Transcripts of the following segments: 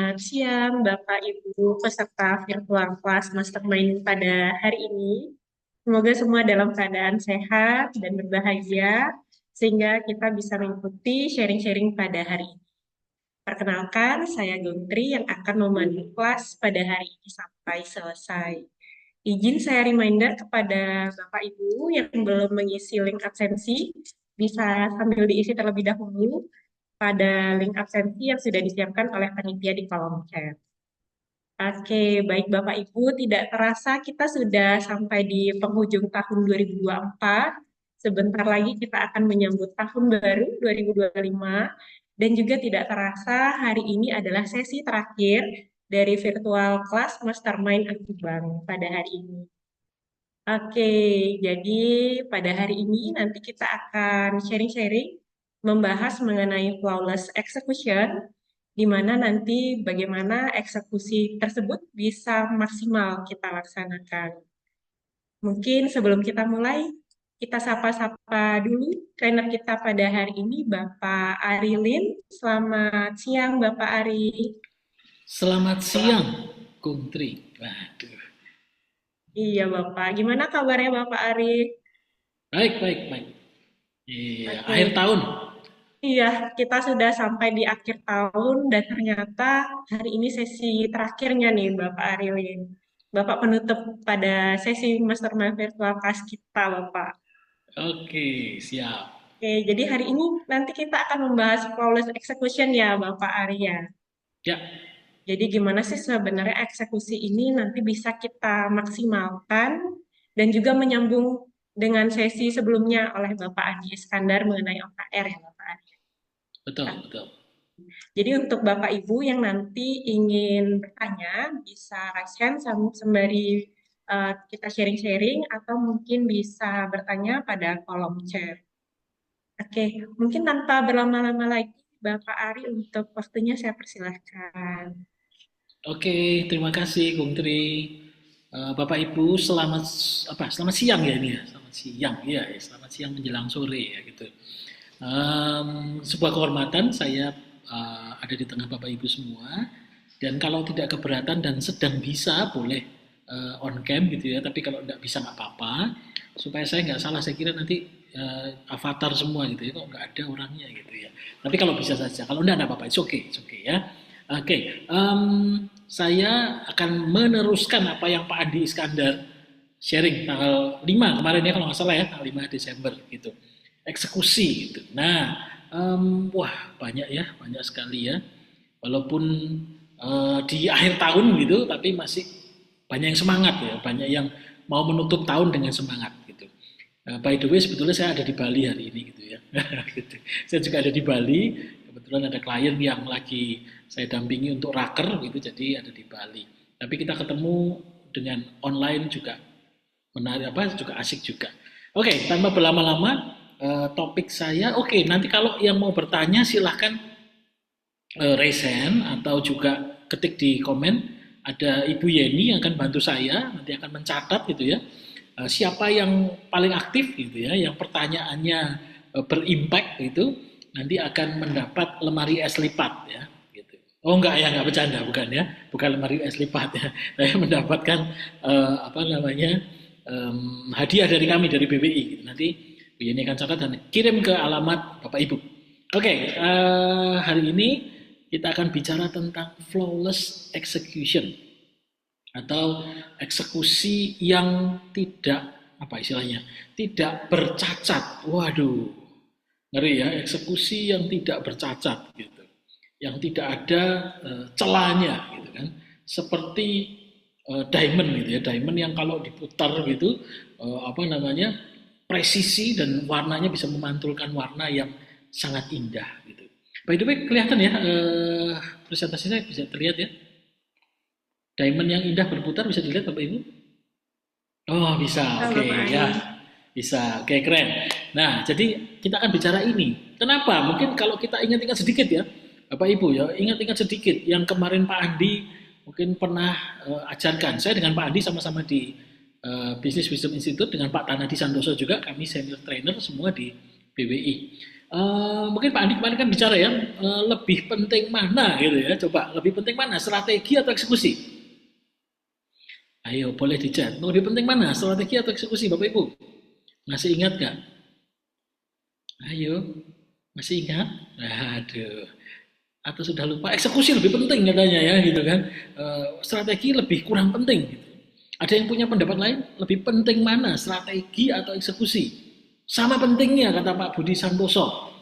Selamat siang, Bapak Ibu peserta virtual kelas Mastermind pada hari ini. Semoga semua dalam keadaan sehat dan berbahagia, sehingga kita bisa mengikuti sharing-sharing pada hari ini. Perkenalkan, saya Guntri yang akan memandu kelas pada hari ini sampai selesai. Izin saya reminder kepada Bapak Ibu yang belum mengisi link absensi, bisa sambil diisi terlebih dahulu pada link absensi yang sudah disiapkan oleh panitia di kolom chat. Oke, baik Bapak Ibu, tidak terasa kita sudah sampai di penghujung tahun 2024. Sebentar lagi kita akan menyambut tahun baru 2025. Dan juga tidak terasa hari ini adalah sesi terakhir dari virtual class Mastermind Akibang pada hari ini. Oke, jadi pada hari ini nanti kita akan sharing-sharing membahas mengenai flawless execution, di mana nanti bagaimana eksekusi tersebut bisa maksimal kita laksanakan. Mungkin sebelum kita mulai, kita sapa-sapa dulu trainer kita pada hari ini, Bapak Arilin. Selamat siang, Bapak Ari. Selamat siang, Kung Tri. Waduh. Iya, Bapak. Gimana kabarnya, Bapak Ari? Baik, baik, baik. Iya, akhir Oke, tahun. iya, kita sudah sampai di akhir tahun dan ternyata hari ini sesi terakhirnya nih Bapak Arilin. Bapak penutup pada sesi Mastermind Virtual Class kita, Bapak. Oke, siap. Oke, jadi hari ini nanti kita akan membahas flawless execution ya, Bapak Arya. Ya, Jadi gimana sih sebenarnya eksekusi ini nanti bisa kita maksimalkan dan juga menyambung dengan sesi sebelumnya oleh Bapak Andi Iskandar mengenai OKR ya, Bapak Arya. betul, betul. Jadi untuk Bapak Ibu yang nanti ingin bertanya, bisa raise hand sembari kita sharing-sharing atau mungkin bisa bertanya pada kolom chat. Oke, mungkin tanpa berlama-lama lagi, Bapak Ari untuk waktunya saya persilahkan. Oke, terima kasih, Kung Tri. Bapak Ibu, selamat Selamat siang ya ini ya. Selamat siang, ya, ya. Selamat siang menjelang sore ya gitu. Sebuah kehormatan saya ada di tengah Bapak Ibu semua. Dan kalau tidak keberatan dan sedang bisa, boleh on cam gitu ya. Tapi kalau tidak bisa nggak apa-apa. Supaya saya nggak salah, saya kira nanti avatar semua gitu ya. Kok nggak ada orangnya gitu ya. Tapi kalau bisa saja. Kalau enggak apa-apa. It's okay ya. Oke, saya akan meneruskan apa yang Pak Andi Iskandar sharing tanggal 5 kemarin ya kalau nggak salah ya, tanggal 5 Desember gitu. Eksekusi gitu. Nah, wah banyak ya, banyak sekali ya. Walaupun di akhir tahun gitu, tapi masih banyak yang semangat ya, banyak yang mau menutup tahun dengan semangat gitu. By the way, sebetulnya saya ada di Bali hari ini gitu ya. Gitu. Saya juga ada di Bali. Kebetulan ada klien yang lagi saya dampingi untuk raker gitu, jadi ada di Bali. Tapi kita ketemu dengan online juga menarik apa juga asik juga. Oke, tanpa berlama-lama topik saya. Oke, nanti kalau yang mau bertanya silahkan raise hand atau juga ketik di komen. Ada Ibu Yeni yang akan bantu saya, nanti akan mencatat gitu ya. Siapa yang paling aktif gitu ya, yang pertanyaannya berimpact gitu, nanti akan mendapat lemari es lipat ya. Gitu. Oh enggak ya, enggak bercanda, bukan ya, bukan lemari es lipat ya. Saya mendapatkan apa namanya hadiah dari kami dari BBI. Gitu. Nanti Bu Yeni akan catat dan kirim ke alamat Bapak Ibu. Oke, hari ini kita akan bicara tentang flawless execution atau eksekusi yang tidak apa istilahnya tidak bercacat. Waduh, ngeri ya, eksekusi yang tidak bercacat gitu, yang tidak ada celahnya gitu kan, seperti diamond gitu ya, diamond yang kalau diputar gitu apa namanya presisi dan warnanya bisa memantulkan warna yang sangat indah gitu. By the way, kelihatan ya presentasinya bisa terlihat ya. Diamond yang indah berputar bisa dilihat Bapak Ibu? Oh, bisa. Halo, Oke, Bapak Ari. ya. Bisa. Oke, keren. Nah, jadi kita akan bicara ini. Kenapa? Mungkin kalau kita ingat-ingat sedikit ya, Bapak Ibu ya, ingat-ingat sedikit yang kemarin Pak Andi mungkin pernah ajarkan. Saya dengan Pak Andi sama-sama di Business Wisdom Institute dengan Pak Tanadi Santoso juga, kami senior trainer semua di BWI. Mungkin Pak Andi kemarin kan bicara ya, lebih penting mana gitu ya, coba lebih penting mana, strategi atau eksekusi? Ayo boleh dicat, lebih penting mana, strategi atau eksekusi Bapak Ibu? Masih ingat nggak? Ayo, masih ingat? Aduh, atau sudah lupa? Eksekusi lebih penting katanya ya gitu kan. Strategi lebih kurang penting gitu. Ada yang punya pendapat lain? Lebih penting mana, strategi atau eksekusi? Sama pentingnya kata Pak Budi Santoso.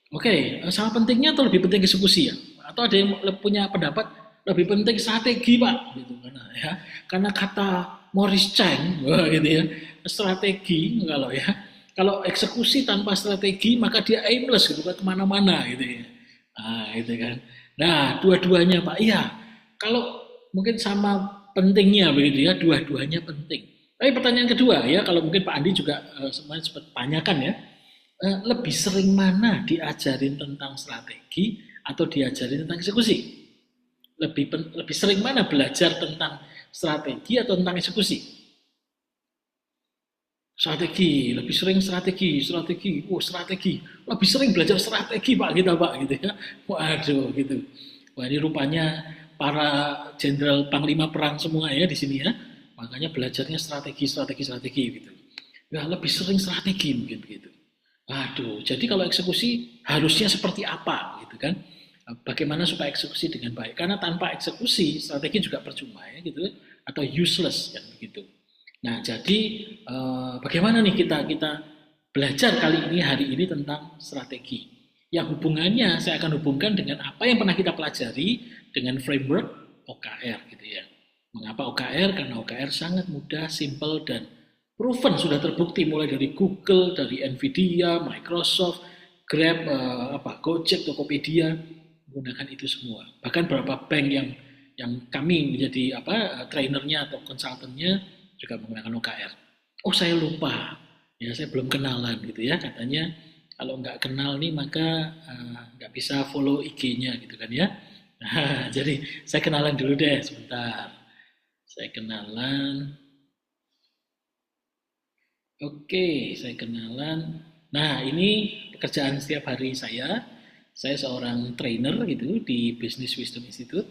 Oke, sama pentingnya atau lebih penting eksekusi ya? Atau ada yang punya pendapat lebih penting strategi Pak? Gitu karena ya, karena kata Morris Chang, wah, gitu ya, strategi kalau ya, kalau eksekusi tanpa strategi maka dia aimless gitu kan kemana-mana gitu ya. Nah, gitu kan. Nah, dua-duanya Pak, iya. Kalau mungkin sama pentingnya begitu ya, dua-duanya penting. Tapi pertanyaan kedua ya, kalau mungkin Pak Andi juga semuanya sempat tanyakan ya, lebih sering mana diajarin tentang strategi atau diajarin tentang eksekusi? Lebih sering mana belajar tentang strategi atau tentang eksekusi? Strategi, lebih sering strategi. Oh, strategi. Lebih sering belajar strategi, Pak, kita, Pak, gitu ya. Waduh, gitu. Wah, ini rupanya para jenderal panglima perang semua ya di sini ya. Makanya belajarnya strategi gitu. Ya, lebih sering strategi mungkin begitu. Waduh, jadi kalau eksekusi harusnya seperti apa gitu kan? Bagaimana supaya eksekusi dengan baik? Karena tanpa eksekusi strategi juga percuma ya gitu, atau useless kan begitu. Nah, jadi bagaimana nih kita kita belajar kali ini hari ini tentang strategi? Yang hubungannya saya akan hubungkan dengan apa yang pernah kita pelajari dengan framework OKR gitu ya. Mengapa OKR? Karena OKR sangat mudah, simple dan proven sudah terbukti mulai dari Google, dari Nvidia, Microsoft, Grab, Gojek, Tokopedia menggunakan itu semua. Bahkan beberapa bank yang kami menjadi trainernya atau konsultannya juga menggunakan OKR. Oh saya lupa, ya saya belum kenalan gitu ya katanya. Kalau nggak kenal nih maka nggak bisa follow IG-nya gitu kan ya. Nah, jadi saya kenalan dulu deh sebentar. Saya kenalan. Oke, saya kenalan. Nah, ini pekerjaan setiap hari saya. Saya seorang trainer gitu di Business Wisdom Institute.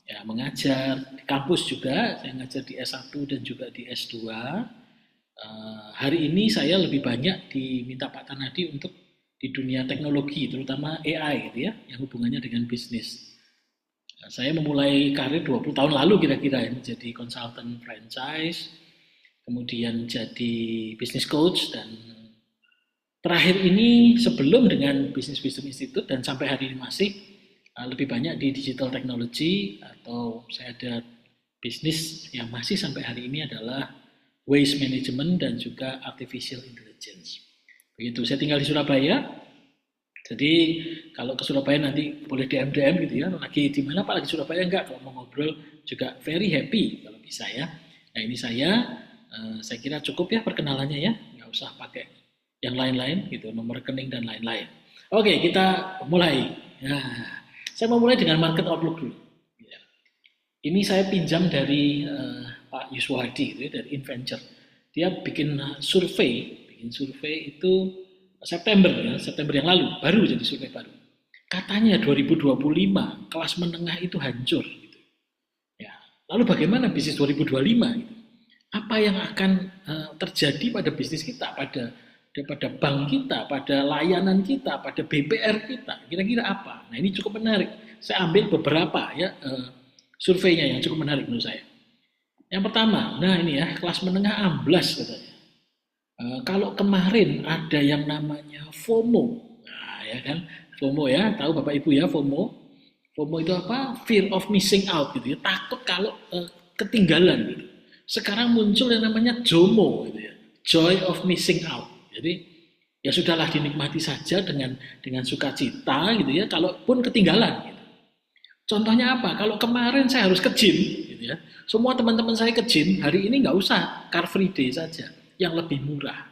Ya, mengajar di kampus juga. Saya ngajar di S1 dan juga di S2. Hari ini saya lebih banyak diminta Pak Tanadi untuk di dunia teknologi, terutama AI gitu ya, yang hubungannya dengan bisnis. Nah, saya memulai karir 20 tahun lalu kira-kira ya, menjadi konsultan franchise, kemudian jadi business coach dan terakhir ini sebelum dengan Business Wisdom Institute dan sampai hari ini masih lebih banyak di digital technology atau saya ada bisnis yang masih sampai hari ini adalah waste management dan juga artificial intelligence. Begitu, saya tinggal di Surabaya. Jadi kalau ke Surabaya nanti boleh DM gitu ya. Lagi di mana Pak? Lagi Surabaya enggak? Kalau mau ngobrol juga very happy kalau bisa ya. Nah ini saya kira cukup ya perkenalannya ya, nggak usah pakai yang lain-lain gitu, nomor rekening dan lain-lain. Oke, kita mulai. Nah, saya mau mulai dengan market outlook dulu. Ya. Ini saya pinjam dari Pak Yuswadi gitu ya, dari Inventure. Dia bikin survei itu September yang lalu, baru jadi survei baru. Katanya 2025 kelas menengah itu hancur. Gitu. Ya. Lalu bagaimana bisnis 2025? Gitu. Apa yang akan terjadi pada bisnis kita, pada bank kita, pada layanan kita, pada BPR kita, kira-kira apa? Nah ini cukup menarik. Saya ambil beberapa ya surveinya yang cukup menarik menurut saya. Yang pertama, nah ini ya kelas menengah amblas katanya. Kalau kemarin ada yang namanya FOMO, nah ya kan, FOMO ya, tahu Bapak Ibu ya FOMO. FOMO itu apa? Fear of missing out gitu ya, takut kalau ketinggalan gitu. Sekarang muncul yang namanya JOMO gitu ya, joy of missing out. Jadi ya sudahlah dinikmati saja dengan sukacita gitu ya, kalaupun ketinggalan. Gitu. Contohnya apa? Kalau kemarin saya harus ke gym, gitu ya, semua teman-teman saya ke gym, hari ini nggak usah, car free day saja, yang lebih murah.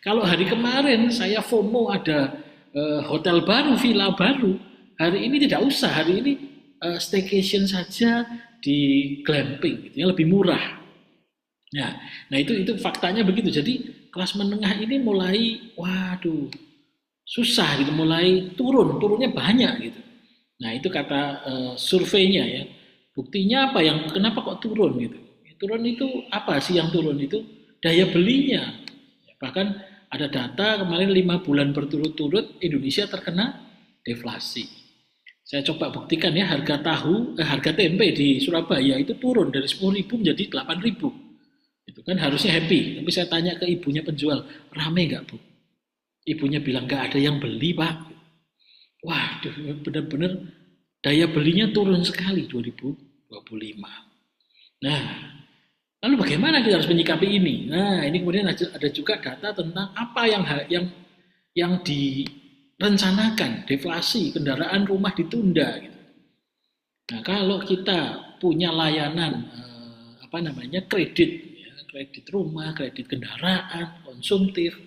Kalau hari kemarin saya FOMO ada hotel baru, villa baru, hari ini tidak usah, hari ini staycation saja di glamping, gitu, yang lebih murah. Nah itu faktanya begitu. Jadi kelas menengah ini mulai, waduh, susah gitu, mulai turunnya banyak gitu. Nah itu kata surveinya ya. Buktinya apa yang kenapa kok turun gitu? Turun itu apa sih yang turun itu? Daya belinya. Bahkan ada data kemarin 5 bulan berturut-turut Indonesia terkena deflasi. Saya coba buktikan ya harga tempe di Surabaya itu turun dari 10.000 menjadi 8.000. Itu kan harusnya happy. Tapi saya tanya ke ibunya penjual, rame nggak Bu? Ibunya bilang nggak ada yang beli Pak. Wah, benar-benar daya belinya turun sekali 2025. Nah, lalu bagaimana kita harus menyikapi ini? Nah, ini kemudian ada juga data tentang apa yang direncanakan, deflasi, kendaraan rumah ditunda. Gitu. Nah, kalau kita punya layanan apa namanya kredit, ya, kredit rumah, kredit kendaraan, konsumtif,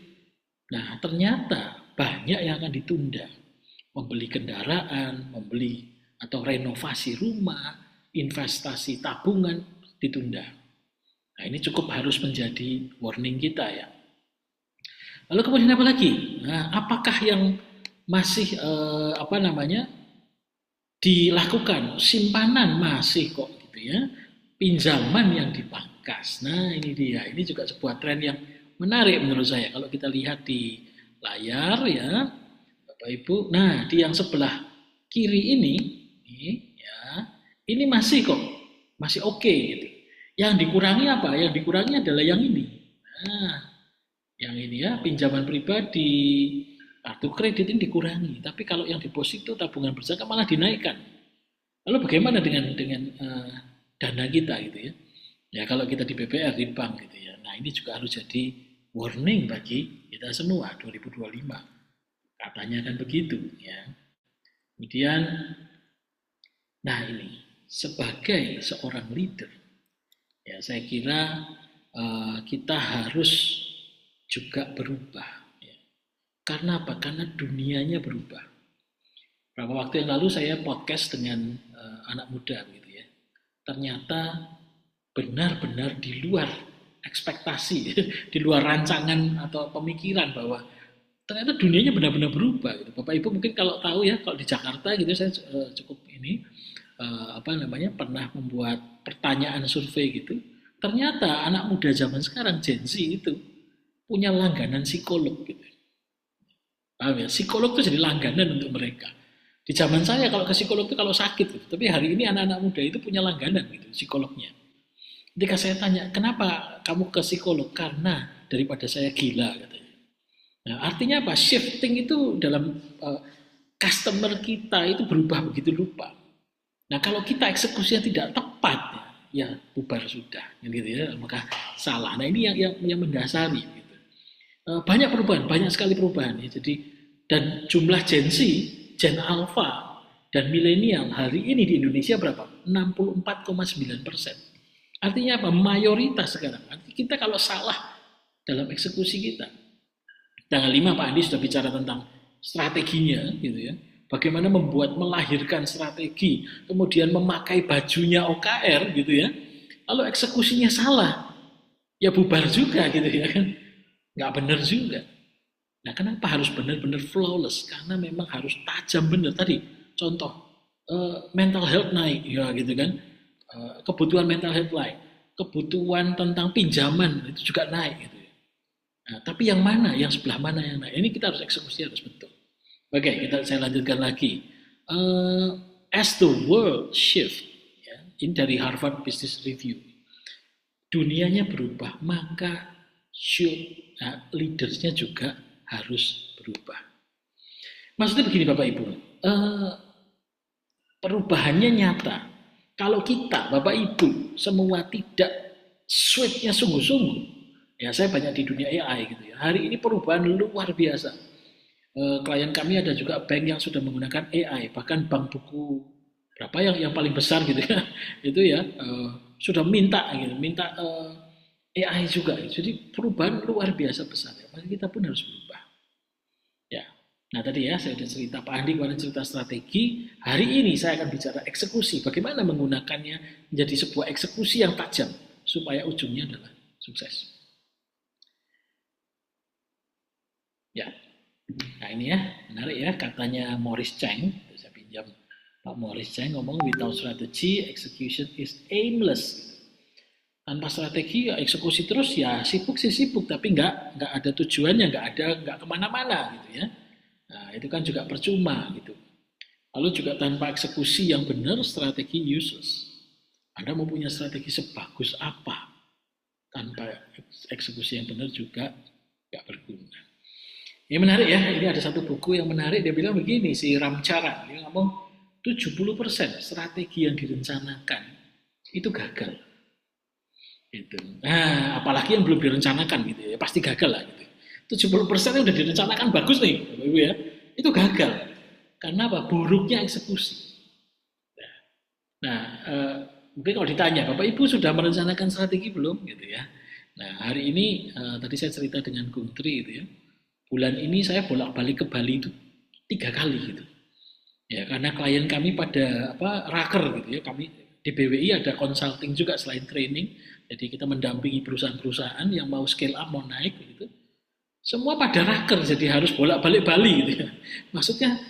nah ternyata banyak yang akan ditunda. Membeli kendaraan, membeli atau renovasi rumah, investasi tabungan ditunda. Nah, ini cukup harus menjadi warning kita ya. Lalu kemudian apa lagi? Nah, apakah yang masih apa namanya dilakukan? Simpanan masih kok gitu ya. Pinjaman yang dipangkas. Nah, ini dia. Ini juga sebuah tren yang menarik menurut saya. Kalau kita lihat di layar ya, Bapak Ibu. Nah, di yang sebelah kiri ini ya, ini masih kok, masih oke gitu. Yang dikurangi apa? Yang dikurangi adalah yang ini. Nah, yang ini ya, pinjaman pribadi, kartu kredit ini dikurangi. Tapi kalau yang deposito tabungan bersama malah dinaikkan. Lalu bagaimana dengan dana kita gitu ya? Ya kalau kita di BPR di bank gitu ya. Nah ini juga harus jadi warning bagi kita semua 2025. Katanya kan begitu ya. Kemudian, nah ini sebagai seorang leader, ya saya kira kita harus juga berubah. Ya. Karena apa? Karena dunianya berubah. Beberapa waktu yang lalu saya podcast dengan anak muda gitu ya. Ternyata benar-benar di luar ekspektasi, di luar rancangan atau pemikiran bahwa ternyata dunianya benar-benar berubah gitu. Bapak Ibu mungkin kalau tahu ya, kalau di Jakarta gitu saya cukup ini apa namanya pernah membuat pertanyaan survei gitu. Ternyata anak muda zaman sekarang Gen Z itu punya langganan psikolog gitu. Paham ya? Psikolog itu jadi langganan untuk mereka. Di zaman saya kalau ke psikolog itu kalau sakit gitu. Tapi hari ini anak-anak muda itu punya langganan gitu psikolognya. Ketika saya tanya, kenapa kamu ke psikolog? Karena daripada saya gila katanya. Nah, artinya apa? Shifting itu dalam customer kita itu berubah begitu lupa. Nah, kalau kita eksekusinya tidak tepat, ya bubar sudah, gitu ya, maka salah. Nah, ini yang mendasari. Gitu. Banyak perubahan, banyak sekali perubahan. Ya. Jadi dan jumlah Gen Z, Gen Alpha, dan milenial hari ini di Indonesia berapa? 64,9%. Artinya apa? Mayoritas sekarang. Artinya kita kalau salah dalam eksekusi kita, tanggal 5 Pak Andi sudah bicara tentang strateginya gitu ya. Bagaimana melahirkan strategi, kemudian memakai bajunya OKR gitu ya. Lalu eksekusinya salah, ya bubar juga gitu ya kan. Nggak benar juga. Nah kenapa harus benar-benar flawless? Karena memang harus tajam benar. Tadi contoh, mental health naik ya gitu kan. Kebutuhan mental health naik. Kebutuhan tentang pinjaman itu juga naik gitu. Nah, tapi yang mana, yang sebelah mana yang naik? Ini kita harus eksekusi harus betul. Oke, saya lanjutkan lagi. As the world shift, ya, ini dari Harvard Business Review, dunianya berubah, maka leadersnya juga harus berubah. Maksudnya begini Bapak Ibu, perubahannya nyata. Kalau kita, Bapak Ibu, semua tidak sweetnya sungguh-sungguh, ya saya banyak di dunia AI gitu ya. Hari ini perubahan luar biasa. Klien kami ada juga bank yang sudah menggunakan AI, bahkan bank buku berapa yang paling besar gitu ya, itu ya sudah minta gitu, minta AI juga. Jadi perubahan luar biasa besar. Ya. Maka kita pun harus berubah. Ya. Nah tadi ya saya sudah cerita Pak Andi kemarin cerita strategi. Hari ini saya akan bicara eksekusi. Bagaimana menggunakannya menjadi sebuah eksekusi yang tajam supaya ujungnya adalah sukses. Ya. Nah ini ya, menarik ya, katanya Morris Chang, saya pinjam Pak Morris Chang ngomong, without strategy, execution is aimless. Tanpa strategi ya eksekusi terus ya sibuk sih sibuk, tapi nggak ada tujuannya, nggak kemana-mana gitu ya. Nah itu kan juga percuma gitu. Lalu juga tanpa eksekusi yang benar, strategi useless. Anda mau punya strategi sebagus apa, tanpa eksekusi yang benar juga nggak berguna. Ini menarik ya, ini ada satu buku yang menarik, dia bilang begini, si Ramcharan, dia ngomong 70% strategi yang direncanakan itu gagal. Gitu. Nah, apalagi yang belum direncanakan gitu ya, pasti gagal lah gitu. 70% yang udah direncanakan bagus nih, Bapak Ibu ya, itu gagal. Karena apa? Buruknya eksekusi. Nah, mungkin kalau ditanya, Bapak Ibu sudah merencanakan strategi belum gitu ya. Nah, hari ini tadi saya cerita dengan Kung Tri gitu ya. Bulan ini saya bolak-balik ke Bali itu 3 kali gitu. Ya, karena klien kami pada apa raker gitu ya. Kami di BWI ada consulting juga selain training. Jadi kita mendampingi perusahaan-perusahaan yang mau scale up, mau naik gitu. Semua pada raker, jadi harus bolak-balik Bali gitu ya. Maksudnya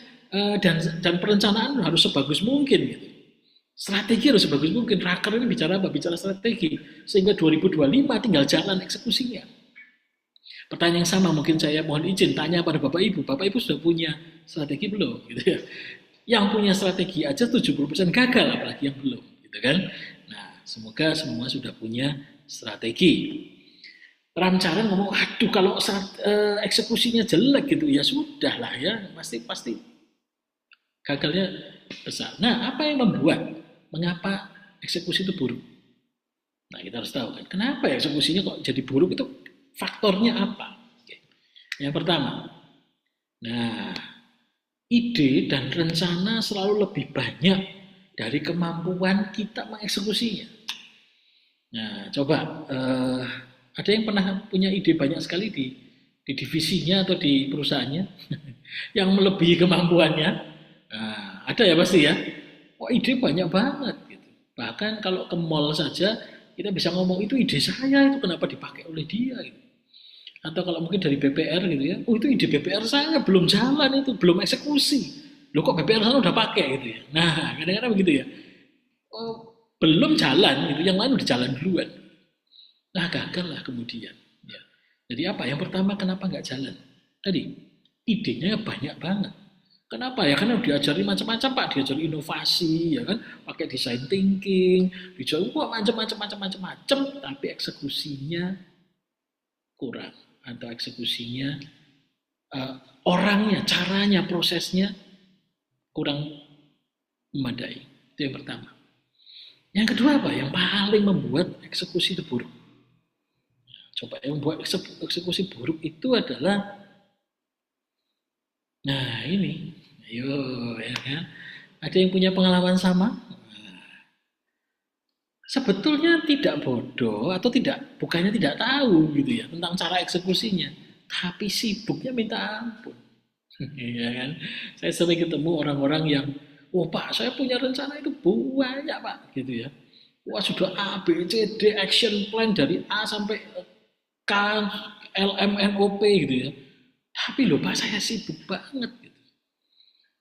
dan perencanaan harus sebagus mungkin gitu. Strategi harus sebagus mungkin. Raker ini bicara apa? Bicara strategi. Sehingga 2025 tinggal jalan eksekusinya. Pertanyaan yang sama mungkin saya mohon izin tanya pada Bapak Ibu. Bapak Ibu sudah punya strategi belum? Gitu ya. Yang punya strategi aja 70% gagal, apalagi yang belum. Gitu kan? Nah, semoga semua sudah punya strategi. Ramcaran ngomong, aduh kalau eksekusinya jelek gitu, ya sudah lah ya, pasti pasti gagalnya besar. Nah, apa yang mengapa eksekusi itu buruk? Nah, kita harus tahu kan, kenapa eksekusinya kok jadi buruk itu faktornya apa? Oke. Yang pertama, nah ide dan rencana selalu lebih banyak dari kemampuan kita mengeksekusinya. Nah, coba ada yang pernah punya ide banyak sekali di divisinya atau di perusahaannya yang melebihi kemampuannya? Nah, ada ya pasti ya. Oh ide banyak banget gitu. Bahkan kalau ke mall saja kita bisa ngomong itu ide saya itu kenapa dipakai oleh dia gitu. Atau kalau mungkin dari BPR gitu ya, oh itu ide BPR saya belum jalan itu, belum eksekusi. Loh kok BPR sana udah pakai gitu ya. Nah, kadang-kadang begitu ya. Oh, belum jalan gitu, yang lain udah jalan duluan. Nah, gagal lah kemudian. Ya. Jadi apa? Yang pertama kenapa nggak jalan? Tadi, idenya banyak banget. Kenapa ya? Karena diajari macam-macam Pak, diajari inovasi, ya kan, pakai design thinking, diajari wah macam-macam, tapi eksekusinya kurang atau eksekusinya uh, orangnya, caranya, prosesnya kurang memadai. Itu yang pertama. Yang kedua apa? Yang paling membuat eksekusi itu buruk. Coba yang membuat eksekusi buruk itu adalah, nah ini, ayo ya kan. Ada yang punya pengalaman sama? Sebetulnya tidak bodoh atau tidak, bukannya tidak tahu gitu ya tentang cara eksekusinya, tapi sibuknya minta ampun. Iya kan? Saya sering ketemu orang-orang yang, wah Pak, saya punya rencana itu banyak Pak, gitu ya. Wah sudah A, B, C, D, action plan dari A sampai K, L, M, N, O, P gitu ya. Tapi loh Pak, saya sibuk banget gitu.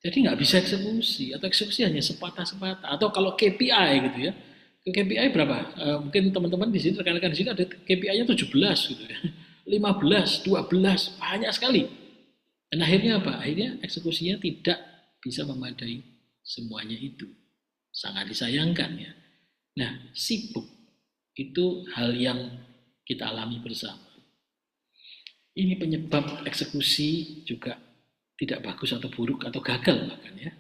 Jadi nggak bisa eksekusi, atau eksekusi hanya sepatah-sepatah. Atau kalau KPI gitu ya, KPI berapa? Mungkin teman-teman di sini, rekan-rekan di sini ada KPI-nya 17 gitu ya. 15, 12, banyak sekali. Dan akhirnya apa? Akhirnya eksekusinya tidak bisa memadai semuanya itu. Sangat disayangkan ya. Nah, sibuk itu hal yang kita alami bersama. Ini penyebab eksekusi juga tidak bagus atau buruk atau gagal bahkan ya.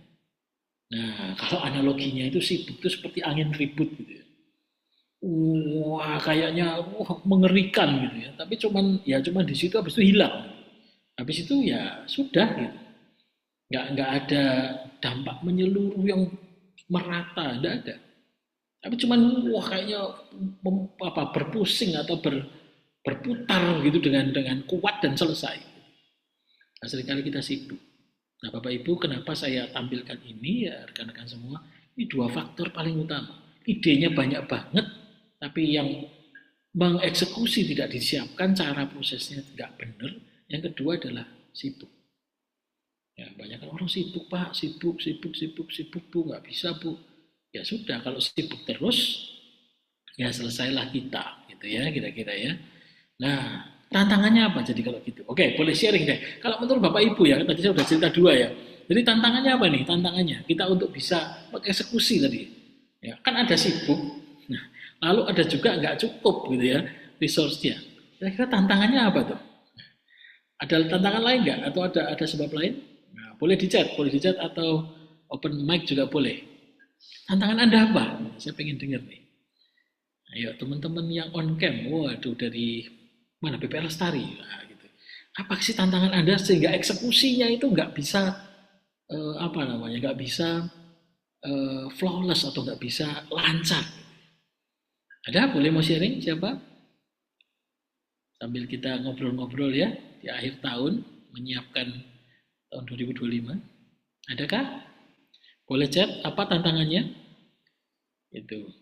Nah, kalau analoginya itu sibuk itu seperti angin ribut gitu ya. Wah, kayaknya mengerikan gitu ya. Tapi cuman di situ habis itu hilang. Habis itu ya sudah gitu. Nggak ada dampak menyeluruh yang merata, nggak ada. Tapi cuman wah kayaknya berpusing atau berputar gitu dengan kuat dan selesai. Nah, seringkali kita sibuk. Nah, Bapak Ibu, kenapa saya tampilkan ini ya rekan-rekan semua? Ini dua faktor paling utama. Idenya banyak banget, tapi yang mengeksekusi tidak disiapkan, cara prosesnya tidak benar. Yang kedua adalah sibuk. Ya, banyak kan orang sibuk Pak, sibuk, sibuk, sibuk, sibuk Bu, nggak bisa Bu. Ya sudah, kalau sibuk terus, ya selesailah kita, gitu ya, kira-kira ya. Nah, tantangannya apa jadi kalau gitu? Oke, boleh sharing deh. Kalau menurut Bapak Ibu ya, tadi saya sudah cerita dua ya. Jadi tantangannya apa nih? Tantangannya kita untuk bisa mengeksekusi tadi. Ya, kan ada sibuk, nah, lalu ada juga nggak cukup gitu ya resource-nya. Kira-kira tantangannya apa tuh? Ada tantangan lain nggak? Atau ada sebab lain? Nah, boleh di chat atau open mic juga boleh. Tantangan Anda apa? Saya pengen dengar nih. Ayo teman-teman yang on cam, waduh dari mana BP Lestari, nah, gitu. Apa sih tantangan Anda sehingga eksekusinya itu nggak bisa apa namanya, nggak bisa flawless atau nggak bisa lancar? Ada boleh mau sharing siapa? Sambil kita ngobrol-ngobrol ya di akhir tahun menyiapkan tahun 2025. Adakah? Boleh chat apa tantangannya? Itu.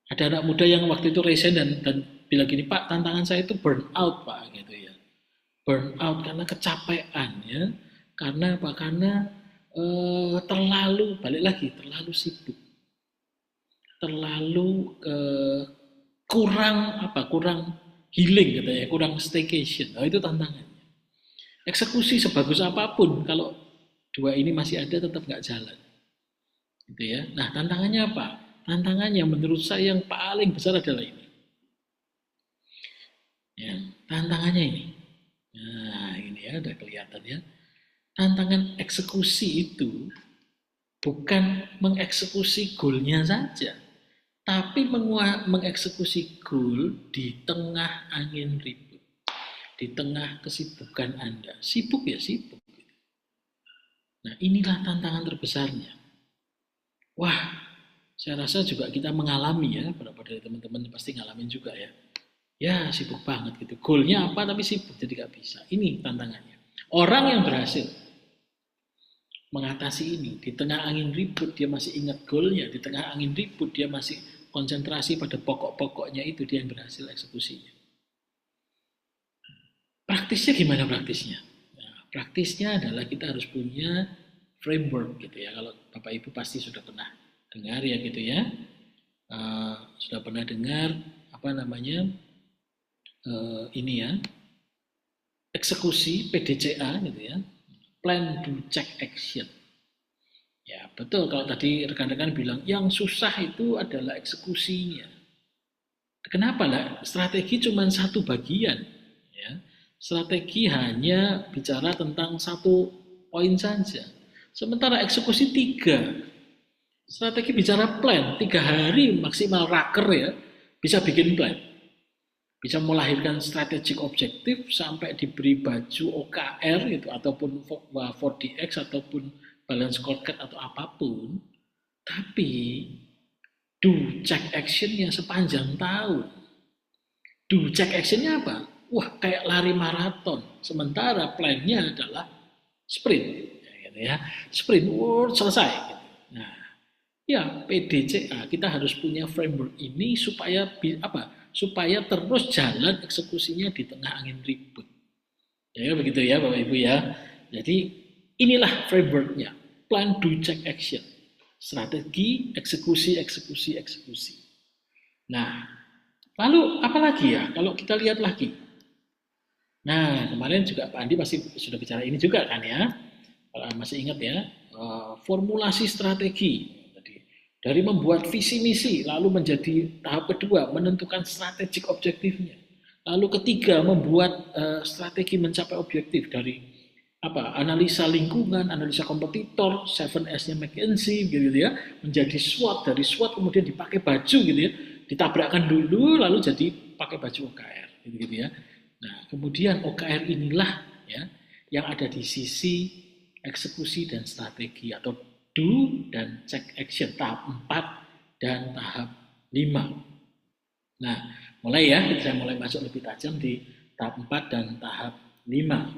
Ada anak muda yang waktu itu resign dan bilang gini, Pak, tantangan saya itu burn out, Pak, gitu ya. Burn out karena kecapean ya. Karena apa? Karena terlalu balik lagi, terlalu sibuk, terlalu kurang apa? Kurang healing gitu ya, kurang staycation. Nah, itu tantangan. Eksekusi sebagus apapun kalau dua ini masih ada tetap nggak jalan. Gitu ya. Nah, tantangannya apa? Tantangannya menurut saya yang paling besar adalah ini. Ya, tantangannya ini. Nah, ini ya udah kelihatan ya. Tantangan eksekusi itu bukan mengeksekusi goalnya saja, tapi mengeksekusi goal di tengah angin ribut, di tengah kesibukan Anda. Sibuk ya sibuk. Nah, inilah tantangan terbesarnya. Wah, saya rasa juga kita mengalami ya, beberapa dari teman-teman pasti ngalamin juga ya. Ya, sibuk banget gitu. Goalnya apa tapi sibuk jadi gak bisa. Ini tantangannya. Orang yang berhasil mengatasi ini, di tengah angin ribut dia masih ingat goalnya, di tengah angin ribut dia masih konsentrasi pada pokok-pokoknya itu dia yang berhasil eksekusinya. Praktisnya gimana praktisnya? Nah, praktisnya adalah kita harus punya framework gitu ya. Kalau Bapak Ibu pasti sudah pernah dengar ya gitu ya. Sudah pernah dengar apa namanya ini ya eksekusi PDCA gitu ya, plan do check action. Ya betul kalau tadi rekan-rekan bilang yang susah itu adalah eksekusinya. Kenapa lah? Strategi cuma satu bagian. Ya. Strategi hanya bicara tentang satu poin saja. Sementara eksekusi tiga. Strategi bicara plan, 3 hari maksimal raker ya, bisa bikin plan. Bisa melahirkan strategic objektif sampai diberi baju OKR gitu ataupun 4DX ataupun balance scorecard atau apapun. Tapi do check actionnya sepanjang tahun. Do check actionnya apa? Wah kayak lari maraton. Sementara plannya adalah sprint. Ya, gitu ya. Sprint, selesai. Gitu. Nah, ya, PDCA kita harus punya framework ini supaya apa? Supaya terus jalan eksekusinya di tengah angin ribut. Ya begitu ya Bapak Ibu ya. Jadi inilah frameworknya. Plan, do, check, action. Strategi, eksekusi, eksekusi, eksekusi. Nah, lalu apa lagi ya? Kalau kita lihat lagi. Nah, kemarin juga Pak Andi pasti sudah bicara ini juga kan ya. Kalau masih ingat ya, formulasi strategi. Dari membuat visi misi, lalu menjadi tahap kedua, menentukan strategic objektifnya. Lalu ketiga, membuat strategi mencapai objektif dari apa analisa lingkungan, analisa kompetitor, 7S-nya McKinsey gitu ya, menjadi SWOT, dari SWOT kemudian dipakai baju gitu ya, ditabrakkan dulu lalu jadi pakai baju OKR gitu, gitu ya. Nah, kemudian OKR inilah ya yang ada di sisi eksekusi dan strategi atau do dan check action tahap 4 dan tahap 5. Nah, mulai ya, kita mulai masuk lebih tajam di tahap 4 dan tahap 5.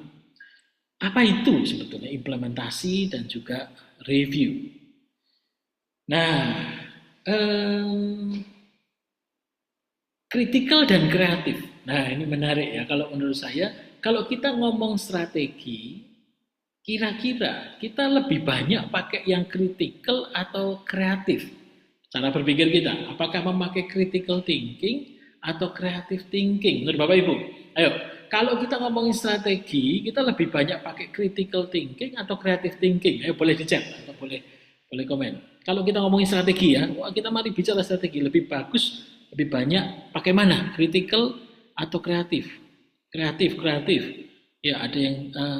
Apa itu sebetulnya implementasi dan juga review? Nah, kritikal dan kreatif. Nah, ini menarik ya. Kalau menurut saya, kalau kita ngomong strategi, kira-kira kita lebih banyak pakai yang critical atau kreatif? Cara berpikir kita, apakah memakai critical thinking atau creative thinking? Menurut Bapak Ibu, ayo, kalau kita ngomongin strategi, kita lebih banyak pakai critical thinking atau creative thinking? Ayo boleh di chat atau boleh boleh komen. Kalau kita ngomongin strategi ya, wah kita mari bicara strategi. Lebih bagus, lebih banyak pakai mana? Critical atau kreatif? Kreatif, kreatif. Ya, ada yang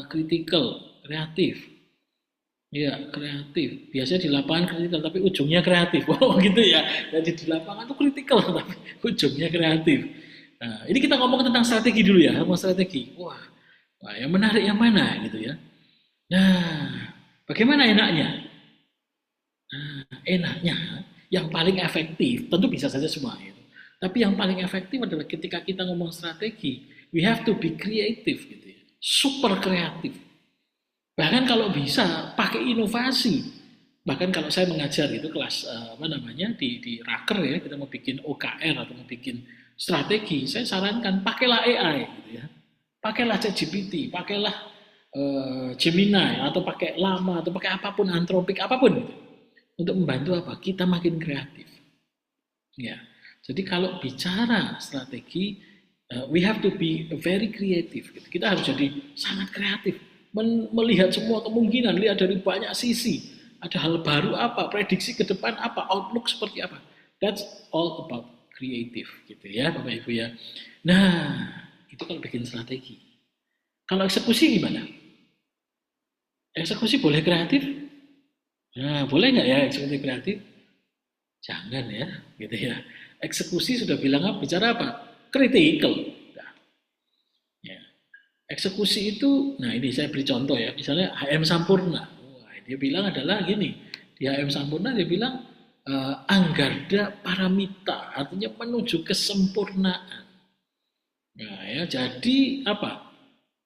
critical, kreatif. Ya, kreatif. Biasanya di lapangan kritikal, tapi ujungnya kreatif. Oh, gitu ya. Jadi di lapangan tuh kritikal, tapi ujungnya kreatif. Nah, ini kita ngomong tentang strategi dulu ya, ngomong strategi. Wah, wah, yang menarik yang mana gitu ya. Nah, bagaimana enaknya? Nah, enaknya yang paling efektif, tentu bisa saja semua itu. Tapi yang paling efektif adalah ketika kita ngomong strategi, we have to be creative gitu ya. Super kreatif. Bahkan kalau bisa pakai inovasi. Bahkan kalau saya mengajar itu kelas apa namanya di Raker ya, kita mau bikin OKR atau mau bikin strategi, saya sarankan pakailah AI gitu ya. Pakailah ChatGPT, pakailah Gemini atau pakai Llama atau pakai apapun Anthropic apapun gitu. Untuk membantu apa? Kita makin kreatif. Ya. Jadi kalau bicara strategi, we have to be very creative. Gitu. Kita harus jadi sangat kreatif, melihat semua kemungkinan, lihat dari banyak sisi. Ada hal baru apa, prediksi ke depan apa, outlook seperti apa. That's all about creative, gitu ya, Bapak Ibu ya. Nah, itu kalau bikin strategi. Kalau eksekusi gimana? Eksekusi boleh kreatif? Nah, boleh nggak ya eksekusi kreatif? Jangan ya, gitu ya. Eksekusi sudah bilang apa? Bicara apa? Critical. Nah, ya. Eksekusi itu, nah ini saya beri contoh ya. Misalnya HM Sampurna. Wah, dia bilang adalah gini. Di HM Sampurna dia bilang anggarda paramita, artinya menuju kesempurnaan. Nah, ya, jadi apa?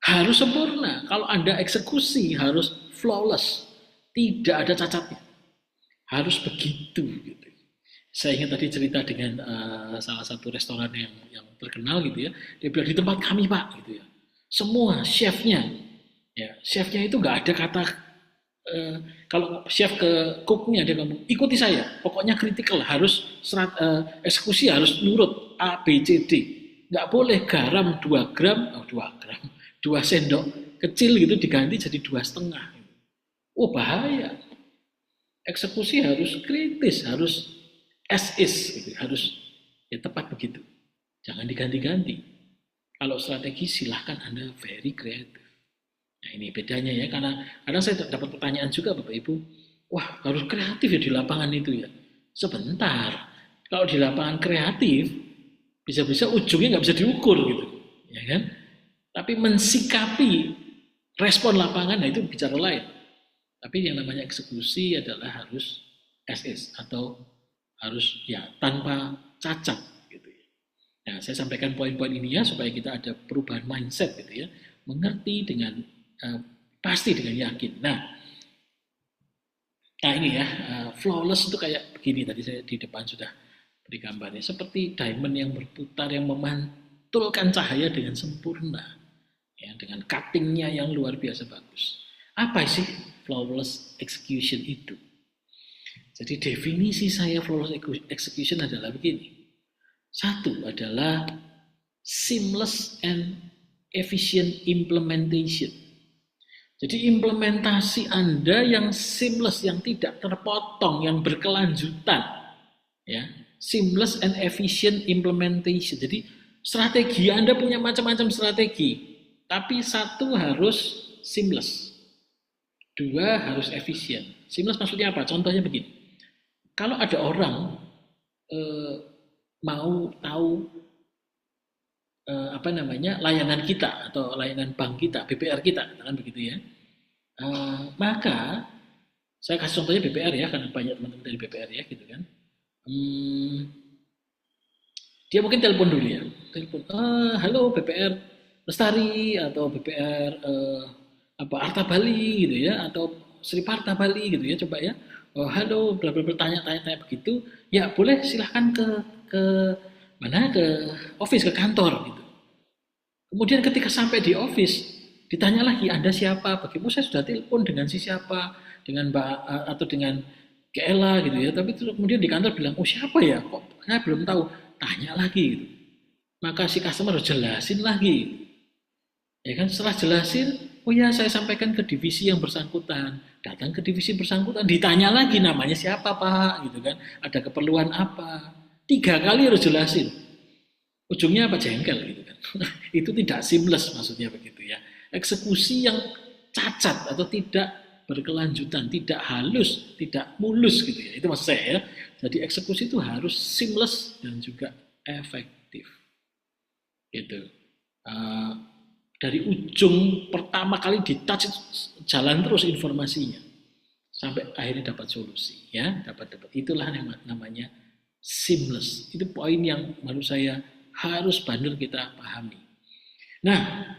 Harus sempurna. Kalau Anda eksekusi harus flawless, tidak ada cacatnya. Harus begitu gitu. Saya ingat tadi cerita dengan salah satu restoran yang terkenal gitu ya. Dia bilang di tempat kami Pak gitu ya. Semua chefnya, ya chefnya itu nggak ada kata kalau chef ke cooknya dia ngomong ikuti saya. Pokoknya kritikal harus eksekusi harus nurut A B C D. Nggak boleh garam 2 gram, 2 gram, 2 sendok kecil gitu diganti jadi 2,5. Oh bahaya. Eksekusi harus kritis, harus as is, gitu. Harus ya tepat begitu. Jangan diganti-ganti. Kalau strategi silahkan Anda very creative. Nah ini bedanya ya, karena kadang saya dapat pertanyaan juga Bapak Ibu, wah harus kreatif ya di lapangan itu ya. Sebentar, kalau di lapangan kreatif, bisa-bisa ujungnya nggak bisa diukur gitu, ya kan? Tapi mensikapi respon lapangan, nah itu bicara lain. Tapi yang namanya eksekusi adalah harus SS atau harus ya tanpa cacat gitu ya. Nah, saya sampaikan poin-poin ini ya supaya kita ada perubahan mindset gitu ya. Mengerti dengan pasti dengan yakin. Nah ini ya, flawless itu kayak begini tadi saya di depan sudah beri gambarnya. Seperti diamond yang berputar yang memantulkan cahaya dengan sempurna. Ya, dengan cuttingnya yang luar biasa bagus. Apa sih flawless execution itu? Jadi definisi saya flawless execution adalah begini. Satu adalah seamless and efficient implementation. Jadi implementasi Anda yang seamless, yang tidak terpotong, yang berkelanjutan. Ya, seamless and efficient implementation. Jadi strategi Anda punya macam-macam strategi, tapi satu harus seamless, dua harus efisien. Seamless maksudnya apa? Contohnya begini. Kalau ada orang mau tahu apa namanya layanan kita atau layanan bank kita, BPR kita, kan begitu ya. Maka saya kasih contohnya BPR ya, karena banyak teman-teman dari BPR ya, gitu kan. Dia mungkin telepon dulu ya, telepon, halo BPR Lestari atau BPR apa Arta Bali gitu ya, atau Sri Parta Bali gitu ya, coba ya. Oh, halo, bla bla bertanya-tanya begitu, ya boleh silahkan ke mana ke office ke kantor gitu. Kemudian ketika sampai di office, Ditanya lagi, Anda siapa? Bagaimana saya sudah telepon dengan si siapa, dengan Mbak atau dengan Kela gitu ya. Tapi terus kemudian di kantor bilang, oh siapa ya? Kok saya belum tahu. Tanya lagi gitu. Maka si customer harus jelasin lagi. Ya kan setelah jelasin, oh ya saya sampaikan ke divisi yang bersangkutan. Datang ke divisi bersangkutan, ditanya lagi namanya siapa Pak, gitu kan. Ada keperluan apa. 3 kali harus jelasin. Ujungnya apa jengkel gitu kan. Itu tidak seamless maksudnya begitu ya. Eksekusi yang cacat atau tidak berkelanjutan, tidak halus, tidak mulus gitu ya. Itu maksud saya ya. Jadi eksekusi itu harus seamless dan juga efektif gitu. Uh, dari ujung pertama kali di touch jalan terus informasinya sampai akhirnya dapat solusi ya, dapat itulah yang namanya seamless. Itu poin yang menurut saya harus benar kita pahami. Nah,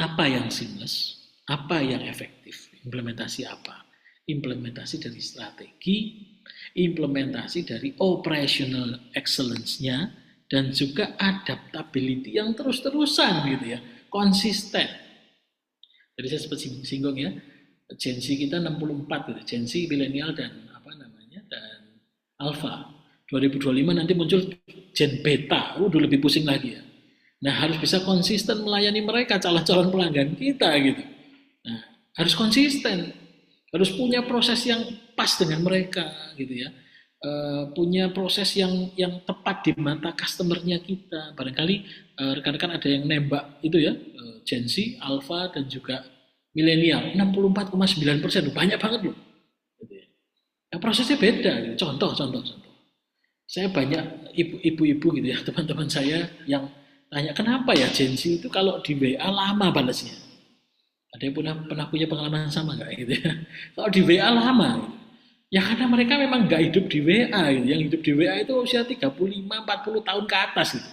apa yang seamless? Apa yang efektif? Implementasi apa? Implementasi dari strategi, implementasi dari operational excellence-nya, dan juga adaptability yang terus-terusan gitu ya, konsisten. Jadi saya sempat singgung ya, Gen Z kita 64 gitu, Gen Z, milenial dan apa namanya dan alpha. 2025 nanti muncul Gen Beta, udah lebih pusing lagi ya. Nah harus bisa konsisten melayani mereka calon-calon pelanggan kita gitu. Nah harus konsisten, harus punya proses yang pas dengan mereka gitu ya. Punya proses yang tepat di mata customernya kita. Barangkali rekan-rekan ada yang nembak itu ya, Gen Z, Alpha dan juga milenial 64,9%, banyak banget loh. Gitu ya. Nah, prosesnya beda. Gitu. Contoh. Saya banyak ibu-ibu gitu ya, teman-teman saya yang tanya kenapa ya Gen Z itu kalau di WA lama balasnya. Ada yang pernah punya pengalaman sama nggak gitu ya? Kalau di WA lama, gitu. Ya karena mereka memang nggak hidup di WA gitu. Yang hidup di WA itu usia 35-40 tahun ke atas gitu.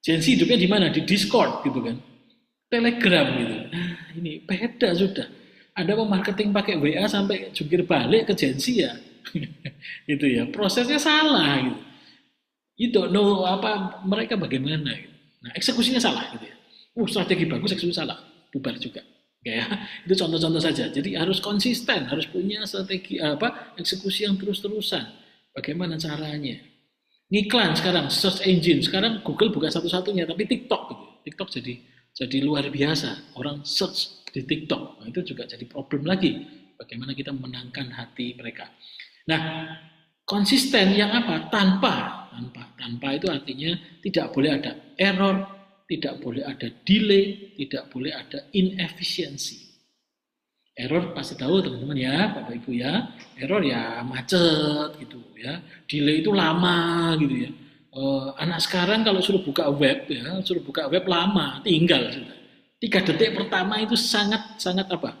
Gen Z hidupnya di mana? Di Discord gitu kan. Telegram gitu. Nah, ini beda sudah. Anda mau marketing pakai WA sampai jungkir balik ke Gen Z ya. Gitu ya. Prosesnya salah gitu. You don't know apa mereka bagaimana gitu. Nah, eksekusinya salah gitu ya. Strategi bagus, eksekusi salah. Bubar juga. Ya, itu contoh-contoh saja. Jadi harus konsisten, harus punya strategi eksekusi yang terus-terusan. Bagaimana caranya? Ngiklan sekarang, search engine sekarang Google bukan satu-satunya, tapi TikTok gitu. TikTok jadi luar biasa. Orang search di TikTok, nah, itu juga jadi problem lagi. Bagaimana kita menangkan hati mereka. Nah, konsisten yang apa? Tanpa itu artinya tidak boleh ada error, tidak boleh ada delay, tidak boleh ada inefisiensi. Error pasti tahu teman-teman ya, Bapak Ibu ya. Error ya macet gitu ya. Delay itu lama gitu ya. Anak sekarang kalau suruh buka web ya, suruh buka web lama, tinggal sudah. 3 detik pertama itu sangat apa?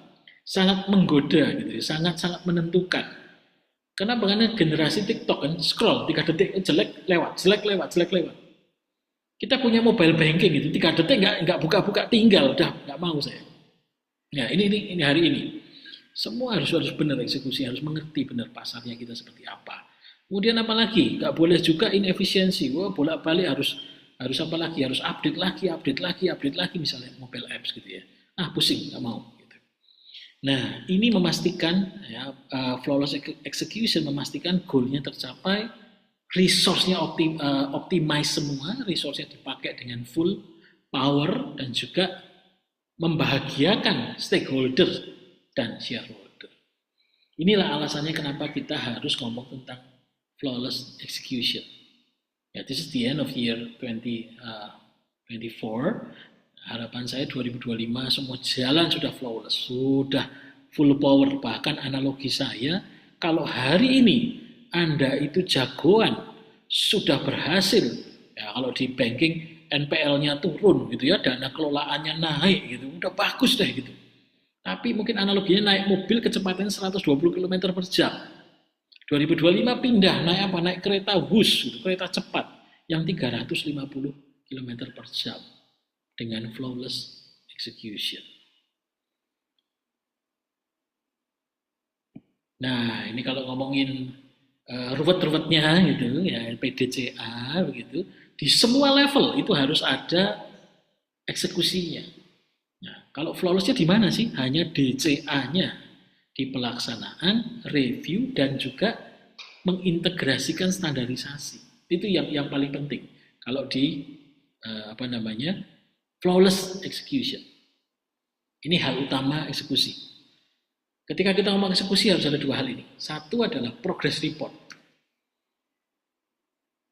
Sangat menggoda gitu ya, sangat menentukan. Karena generasi TikTok kan scroll 3 detik jelek lewat. Kita punya mobile banking itu 3 detik nggak buka-buka tinggal udah nggak mau saya. Nah ini hari ini semua harus benar eksekusi, harus mengerti benar pasarnya kita seperti apa. Kemudian apa lagi? Nggak boleh juga inefisiensi. Wah bolak-balik harus apa lagi? Harus update lagi misalnya mobile apps gitu ya. Pusing nggak mau. Gitu. Nah ini memastikan ya, flawless execution memastikan goalnya tercapai, resource-nya optimize semua, resource-nya dipakai dengan full power dan juga membahagiakan stakeholder dan shareholder. Inilah alasannya kenapa kita harus ngomong tentang flawless execution. Ya, this is the end of year 2024. Harapan saya 2025 semua jalan sudah flawless, sudah full power. Bahkan analogi saya, kalau hari ini Anda itu jagoan, sudah berhasil, ya kalau di banking NPL-nya turun gitu ya, dana kelolaannya naik gitu, udah bagus deh gitu. Tapi mungkin analoginya naik mobil kecepatannya 120 km per jam. 2025 pindah naik apa? Naik kereta bus, gitu, kereta cepat yang 350 km per jam dengan flawless execution. Nah, ini kalau ngomongin ruwet-ruwetnya gitu ya, PDCA begitu, di semua level itu harus ada eksekusinya. Nah, kalau flawlessnya di mana sih? Hanya DCA-nya, di pelaksanaan, review, dan juga mengintegrasikan standarisasi. Itu yang paling penting. Kalau di flawless execution. Ini hal utama eksekusi. Ketika kita ngomong eksekusi harus ada dua hal ini. Satu adalah progress report.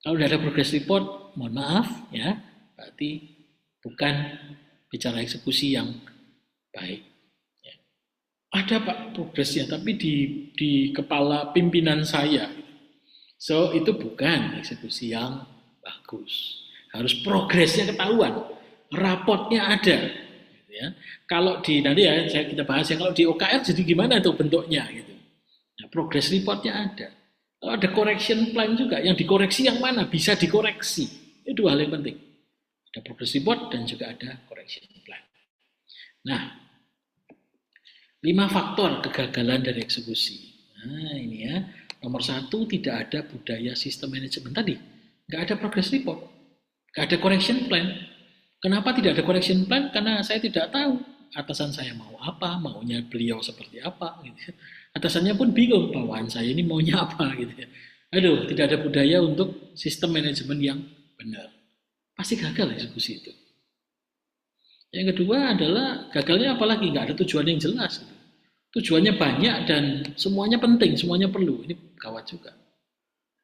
Kalau tidak ada progress report, mohon maaf ya, berarti bukan bicara eksekusi yang baik. Ya. Ada Pak progresnya, tapi di kepala pimpinan saya. So itu bukan eksekusi yang bagus. Harus progresnya ketahuan, raportnya ada. Gitu ya. Kalau nanti ya kita bahas ya, kalau di OKR jadi gimana itu bentuknya gitu. Nah, progress reportnya ada. Kalau ada correction plan juga, yang dikoreksi yang mana bisa dikoreksi. Itu dua hal yang penting. Ada progress report dan juga ada correction plan. Nah, 5 faktor kegagalan dari eksekusi. Nah ini ya, nomor 1 tidak ada budaya sistem manajemen tadi. Nggak ada progress report, nggak ada correction plan. Kenapa tidak ada correction plan? Karena saya tidak tahu atasan saya mau apa, maunya beliau seperti apa. Gitu. Atasannya pun bingung, bawahan saya ini maunya apa. Gitu ya. Aduh, tidak ada budaya untuk sistem manajemen yang benar. Pasti gagal eksekusi itu. Yang kedua adalah gagalnya apalagi nggak ada tujuan yang jelas. Tujuannya banyak dan semuanya penting, semuanya perlu. Ini gawat juga.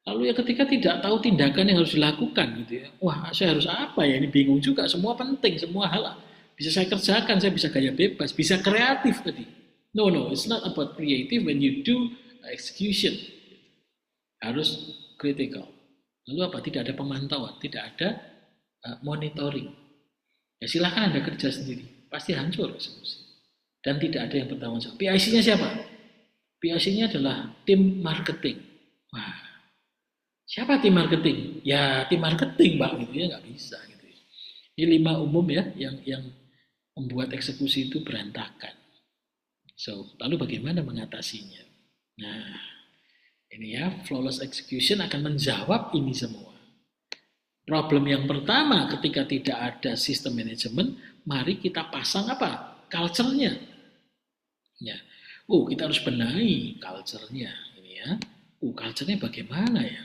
Lalu ya ketika tidak tahu tindakan yang harus dilakukan gitu ya. Wah, saya harus apa ya? Ini bingung juga. Semua penting, semua hal bisa saya kerjakan, saya bisa gaya bebas, bisa kreatif tadi. No, it's not about creative when you do execution. Harus critical. Lalu apa? Tidak ada pemantauan, tidak ada monitoring. Ya silahkan Anda kerja sendiri, pasti hancur eksekusi. Dan tidak ada yang bertanggung jawab. PIC-nya siapa? PIC-nya adalah tim marketing. Wah, siapa tim marketing? Ya tim marketing, Mbak, gitu ya, nggak bisa gitu. Ini 5 umum ya yang membuat eksekusi itu berantakan. So, lalu bagaimana mengatasinya? Nah, ini ya, flawless execution akan menjawab ini semua. Problem yang pertama ketika tidak ada sistem manajemen, mari kita pasang apa? Culture-nya. Ya. Kita harus benahi culture-nya. Ini ya. Culture-nya bagaimana ya?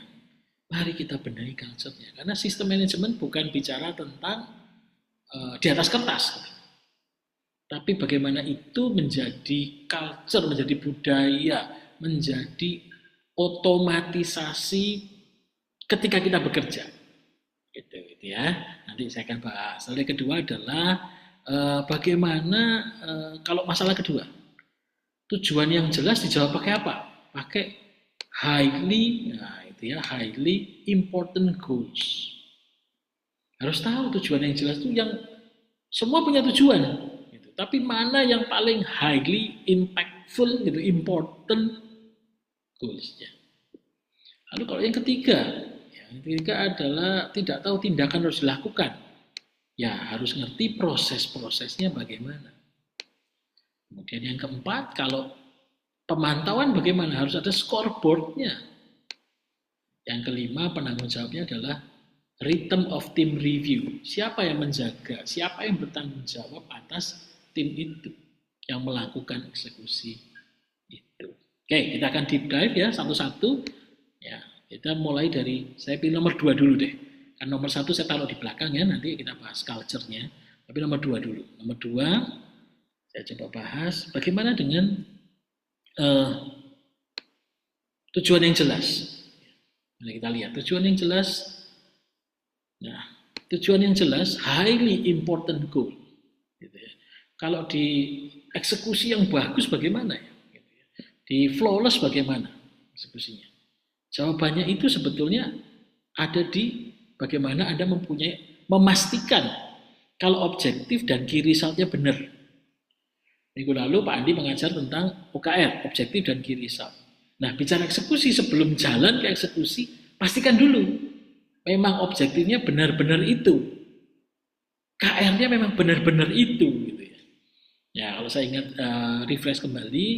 Mari kita benahi culture-nya. Karena sistem manajemen bukan bicara tentang di atas kertas. Tapi bagaimana itu menjadi culture, menjadi budaya, menjadi otomatisasi ketika kita bekerja. Gitu ya. Nanti saya akan bahas. Lalu yang kedua adalah bagaimana kalau masalah kedua. Tujuan yang jelas dijawab pakai apa? Pakai highly important goals. Harus tahu tujuan yang jelas itu yang semua punya tujuan. Gitu. Tapi mana yang paling highly impactful, gitu, important goals-nya. Lalu kalau yang ketiga adalah tidak tahu tindakan harus dilakukan. Ya harus ngerti proses-prosesnya bagaimana. Kemudian yang keempat, kalau pemantauan bagaimana? Harus ada scoreboard-nya. Yang kelima, penanggung jawabnya adalah rhythm of team review. Siapa yang menjaga, siapa yang bertanggung jawab atas tim itu yang melakukan eksekusi itu. Oke, kita akan deep dive ya satu-satu. Ya, kita mulai dari, saya pilih nomor 2 dulu deh. Kan nomor 1 saya taruh di belakang ya, nanti kita bahas culture-nya. Tapi nomor 2 dulu. Nomor 2, saya coba bahas bagaimana dengan tujuan yang jelas. Mari kita lihat tujuan yang jelas. Nah, tujuan yang jelas highly important goal. Gitu ya. Kalau di eksekusi yang bagus bagaimana ya? Gitu ya. Di flawless bagaimana eksekusinya? Jawabannya itu sebetulnya ada di bagaimana Anda memastikan kalau objektif dan key result-nya benar. Minggu lalu Pak Andi mengajar tentang OKR, objektif dan key result. Nah, bicara eksekusi sebelum jalan ke eksekusi, pastikan dulu memang objektifnya benar-benar itu. KR-nya memang benar-benar itu gitu ya. Ya, kalau saya ingat refresh kembali,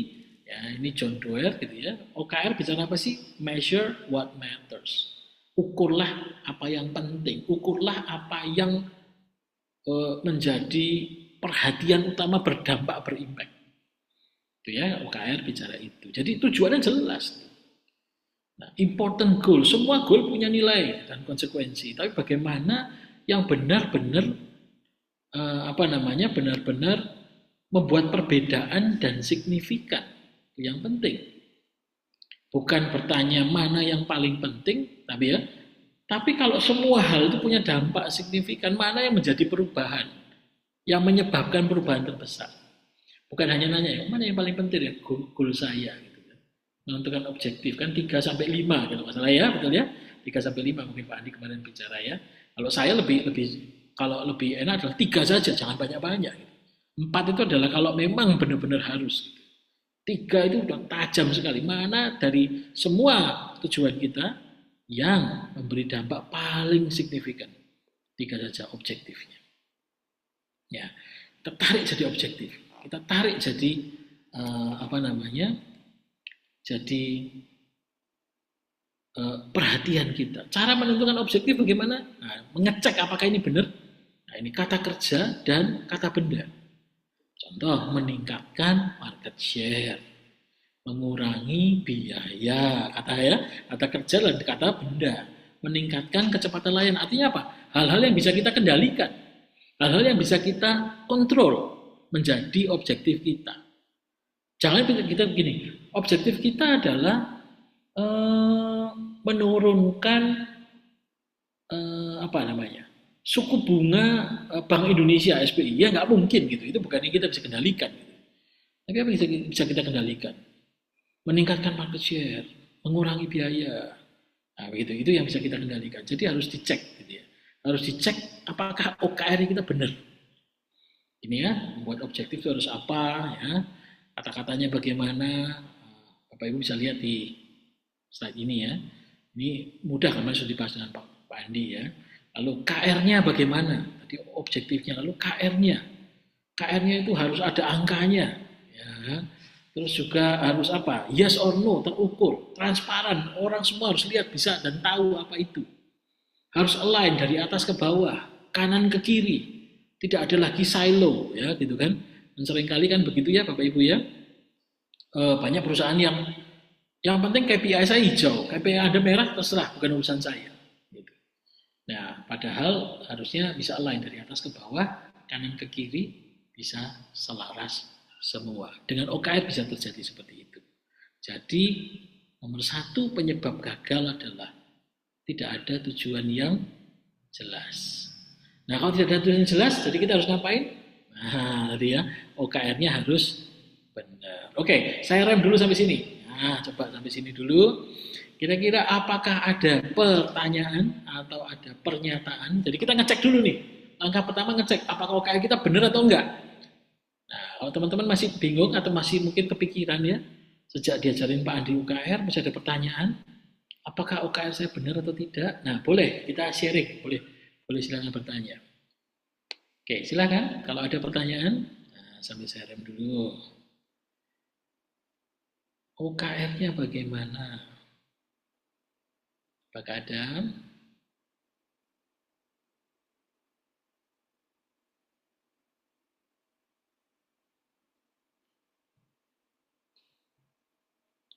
ya ini John Doerr gitu ya. OKR bicara apa sih? Measure what matters. Ukurlah apa yang penting, ukurlah apa yang menjadi perhatian utama berdampak, berimpact. Itu ya, OKR bicara itu. Jadi tujuannya jelas. Nah, important goal, semua goal punya nilai dan konsekuensi. Tapi bagaimana yang benar-benar benar-benar membuat perbedaan dan signifikan. Itu yang penting. Bukan bertanya mana yang paling penting, tapi kalau semua hal itu punya dampak signifikan, mana yang menjadi perubahan, yang menyebabkan perubahan terbesar. Bukan hanya nanya, mana yang paling penting ya, goal saya. Gitu kan. Menentukan objektif, kan 3 sampai 5 gitu masalah ya, betul ya? 3 sampai 5 mungkin Pak Andi kemarin bicara ya. Kalau saya kalau lebih enak adalah 3 saja, jangan banyak-banyak. Gitu. 4 itu adalah kalau memang benar-benar harus. Gitu. 3 itu udah tajam sekali. Mana dari semua tujuan kita yang memberi dampak paling signifikan. 3 saja objektifnya. Ya, kita tarik jadi objektif. Kita tarik jadi jadi perhatian kita. Cara menentukan objektif bagaimana? Nah, mengecek apakah ini benar. Nah, ini kata kerja dan kata benda. Contoh, meningkatkan market share, mengurangi biaya, kata kerja dan kata benda, meningkatkan kecepatan layanan. Artinya apa? Hal-hal yang bisa kita kendalikan, hal-hal yang bisa kita kontrol menjadi objektif kita. Jangan kita begini, objektif kita adalah menurunkan suku bunga Bank Indonesia SBI. Ya nggak mungkin gitu, itu bukan yang kita bisa kendalikan. Gitu. Tapi apa yang bisa kita kendalikan? Meningkatkan market share, mengurangi biaya. Nah, begitu, itu yang bisa kita kendalikan. Jadi harus dicek, gitu ya. Harus dicek apakah OKR kita benar. Ini ya, membuat objektif itu harus apa, ya. Kata-katanya bagaimana. Bapak Ibu bisa lihat di slide ini ya. Ini mudah kan, sudah dibahas dengan Pak Andi ya. Lalu KR-nya bagaimana? Tadi objektifnya, lalu KR-nya. KR-nya itu harus ada angkanya, ya. Terus juga harus apa? Yes or no, terukur, transparan. Orang semua harus lihat, bisa dan tahu apa itu. Harus align dari atas ke bawah, kanan ke kiri. Tidak ada lagi silo, ya, gitu kan? Dan seringkali kan begitu ya, Bapak Ibu ya. Banyak perusahaan yang penting KPI saya hijau, KPI Anda merah terserah, bukan urusan saya. Gitu. Nah, padahal harusnya bisa align dari atas ke bawah, kanan ke kiri, bisa selaras semua. Dengan OKR bisa terjadi seperti itu. Jadi, nomor 1 penyebab gagal adalah tidak ada tujuan yang jelas. Nah, kalau tidak ada tujuan yang jelas, jadi kita harus ngapain? Nah, tadi ya, OKR-nya harus benar. Oke, saya rem dulu sampai sini. Nah, coba sampai sini dulu. Kira-kira apakah ada pertanyaan atau ada pernyataan? Jadi kita ngecek dulu nih. Langkah pertama ngecek apakah OKR kita benar atau enggak. Nah, kalau teman-teman masih bingung atau masih mungkin kepikiran ya, sejak diajarin Pak Andi OKR masih ada pertanyaan, apakah OKR saya benar atau tidak? Nah, boleh kita sharing, boleh silakan bertanya. Oke, silakan. Kalau ada pertanyaan, sambil saya rem dulu. OKR-nya bagaimana? Pak Adam?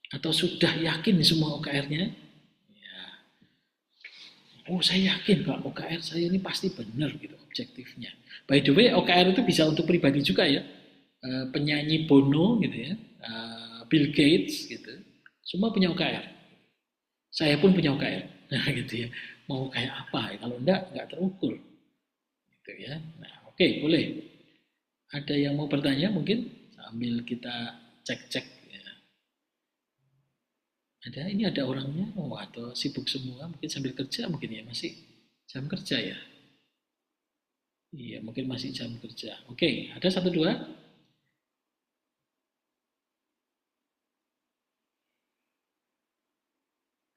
Atau sudah yakin semua OKR-nya? Ya. Oh, saya yakin Pak, OKR saya ini pasti benar gitu objektifnya. By the way, OKR itu bisa untuk pribadi juga ya. Penyanyi Bono gitu ya. Bill Gates gitu. Semua punya OKR. Saya pun punya OKR. Nah, gitu ya. Mau kayak apa ya? Kalau enggak terukur. Gitu ya. Nah, oke, boleh. Ada yang mau bertanya mungkin sambil kita cek-cek ya. Ini ada orangnya, atau sibuk semua, mungkin sambil kerja mungkin ya, masih jam kerja ya. Iya, mungkin masih jam kerja. Oke, ada 1, 2.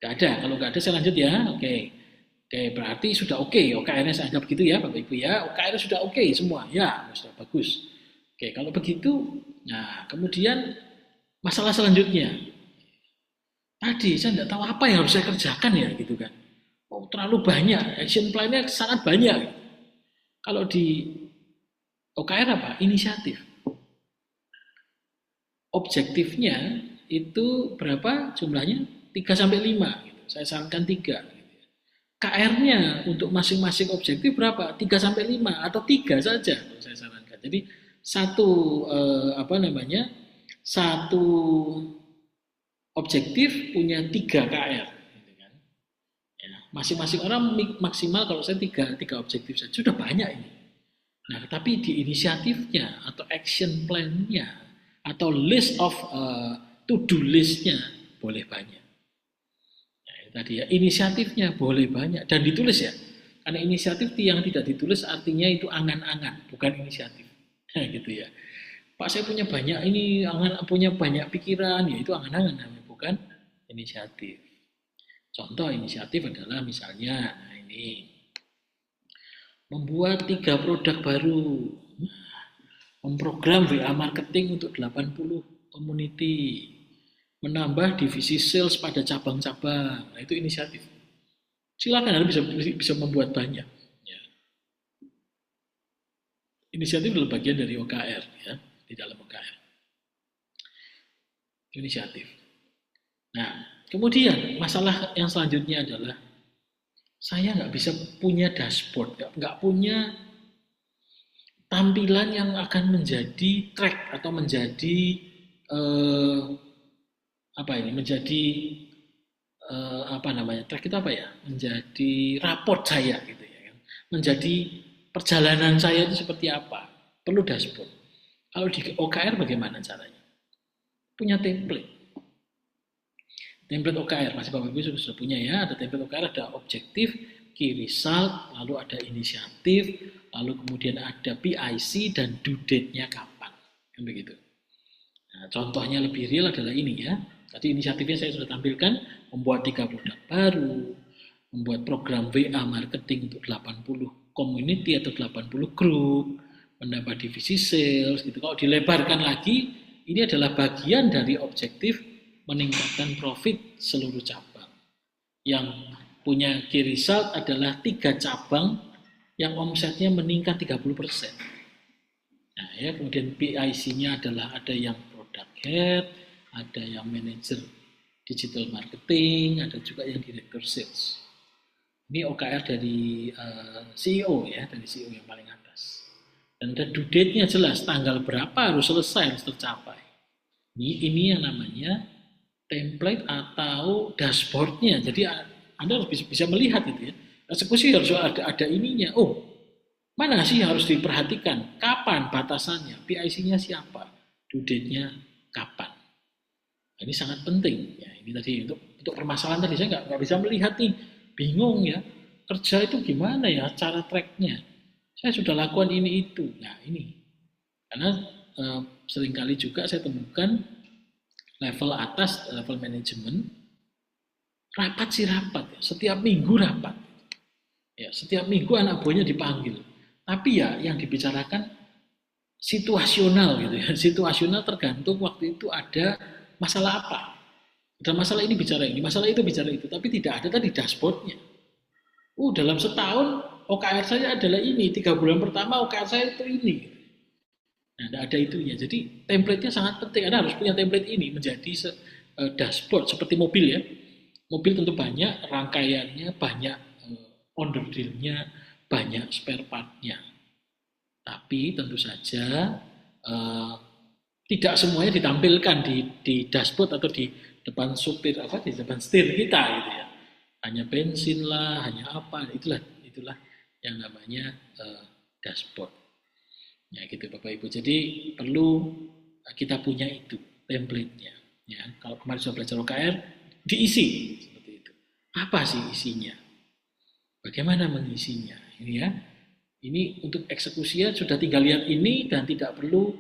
Gak ada, kalau gak ada saya lanjut ya. Oke, berarti sudah oke. OKR-nya saya anggap begitu ya, Bapak Ibu ya. OKR sudah oke semua, ya, sudah bagus. Oke, kalau begitu, nah kemudian masalah selanjutnya. Tadi saya tidak tahu apa yang harus saya kerjakan ya, gitu kan. Oh, terlalu banyak, action plan-nya sangat banyak. Kalau OKR apa? Inisiatif. Objektifnya itu berapa jumlahnya? 3 sampai 5 gitu. Saya sarankan 3. KR-nya untuk masing-masing objektif berapa? 3 sampai 5 atau 3 saja saya sarankan. Jadi satu apa namanya? Satu objektif punya 3 KR gitu kan. Ya, masing-masing orang maksimal kalau saya tiga objektif saja sudah banyak ini. Nah, tapi di inisiatifnya atau action plan-nya atau list of to-do list-nya boleh banyak. Nah, itu tadi ya, inisiatifnya boleh banyak dan ditulis ya. Karena inisiatif yang tidak ditulis artinya itu angan-angan, bukan inisiatif. Nah, gitu ya. Pak saya punya banyak ini, punya banyak pikiran, ya itu angan-angan namanya, bukan inisiatif. Contoh inisiatif adalah misalnya, nah ini membuat 3 produk baru, memprogram WA marketing untuk 80 community, menambah divisi sales pada cabang-cabang. Nah, itu inisiatif. Silakan Anda bisa membuat banyak. Ya. Inisiatif adalah bagian dari OKR ya, di dalam OKR. Inisiatif. Nah, kemudian masalah yang selanjutnya adalah saya nggak bisa punya dashboard, nggak punya tampilan yang akan menjadi track atau menjadi eh, apa ini menjadi apa namanya track itu apa ya menjadi raport saya gitu ya kan menjadi perjalanan saya itu seperti apa perlu dashboard kalau di OKR bagaimana caranya punya template OKR masih Bapak Ibu sudah punya ya ada template OKR ada objektif key result lalu ada inisiatif lalu kemudian ada PIC dan due date-nya kapan kan begitu. Nah, contohnya lebih real adalah ini ya. Tadi inisiatifnya saya sudah tampilkan, membuat 3 produk baru, membuat program WA marketing untuk 80 community atau 80 grup, menambah divisi sales gitu. Kalau dilebarkan lagi, ini adalah bagian dari objektif meningkatkan profit seluruh cabang. Yang punya key result adalah 3 cabang yang omsetnya meningkat 30%. Nah, ya, kemudian PIC-nya adalah ada yang product head, ada yang manager digital marketing, ada juga yang director sales. Ini OKR dari CEO ya, dari CEO yang paling atas. Dan ada due date-nya jelas, tanggal berapa harus selesai, harus tercapai. Ini yang namanya template atau dashboard-nya. Jadi Anda harus bisa melihat itu ya. Eksekusi harus ada ininya. Oh, mana sih yang harus diperhatikan? Kapan batasannya? PIC-nya siapa? Due date-nya kapan? Nah, ini sangat penting. Ya, ini tadi untuk permasalahan tadi saya nggak bisa melihat nih, bingung ya. Kerja itu gimana ya cara tracknya? Saya sudah lakukan ini itu. Nah ini karena seringkali juga saya temukan level atas, level manajemen rapat sih rapat, ya. Setiap minggu rapat. Ya, setiap minggu anak buahnya dipanggil. Tapi ya yang dibicarakan situasional gitu ya. Situasional tergantung waktu itu ada masalah apa. Ada masalah ini bicara ini, masalah itu bicara itu, tapi tidak ada tadi dashboardnya. Dalam setahun OKR saya adalah ini, 3 bulan pertama OKR saya itu ini. Nah, tidak ada itunya. Jadi template-nya sangat penting. Anda harus punya template ini menjadi dashboard seperti mobil ya. Mobil tentu banyak rangkaiannya, banyak onder deal-nya, banyak spare part-nya. Tapi tentu saja tidak semuanya ditampilkan di dashboard atau di depan supir di depan setir kita gitu ya. Hanya bensin lah, hanya apa, itulah yang namanya dashboard. Ya gitu Bapak Ibu. Jadi perlu kita punya itu template-nya. Ya, kalau kemarin sudah belajar OKR diisi seperti itu. Apa sih isinya? Bagaimana mengisinya? Ini ya. Ini untuk eksekusinya sudah tinggal lihat ini dan tidak perlu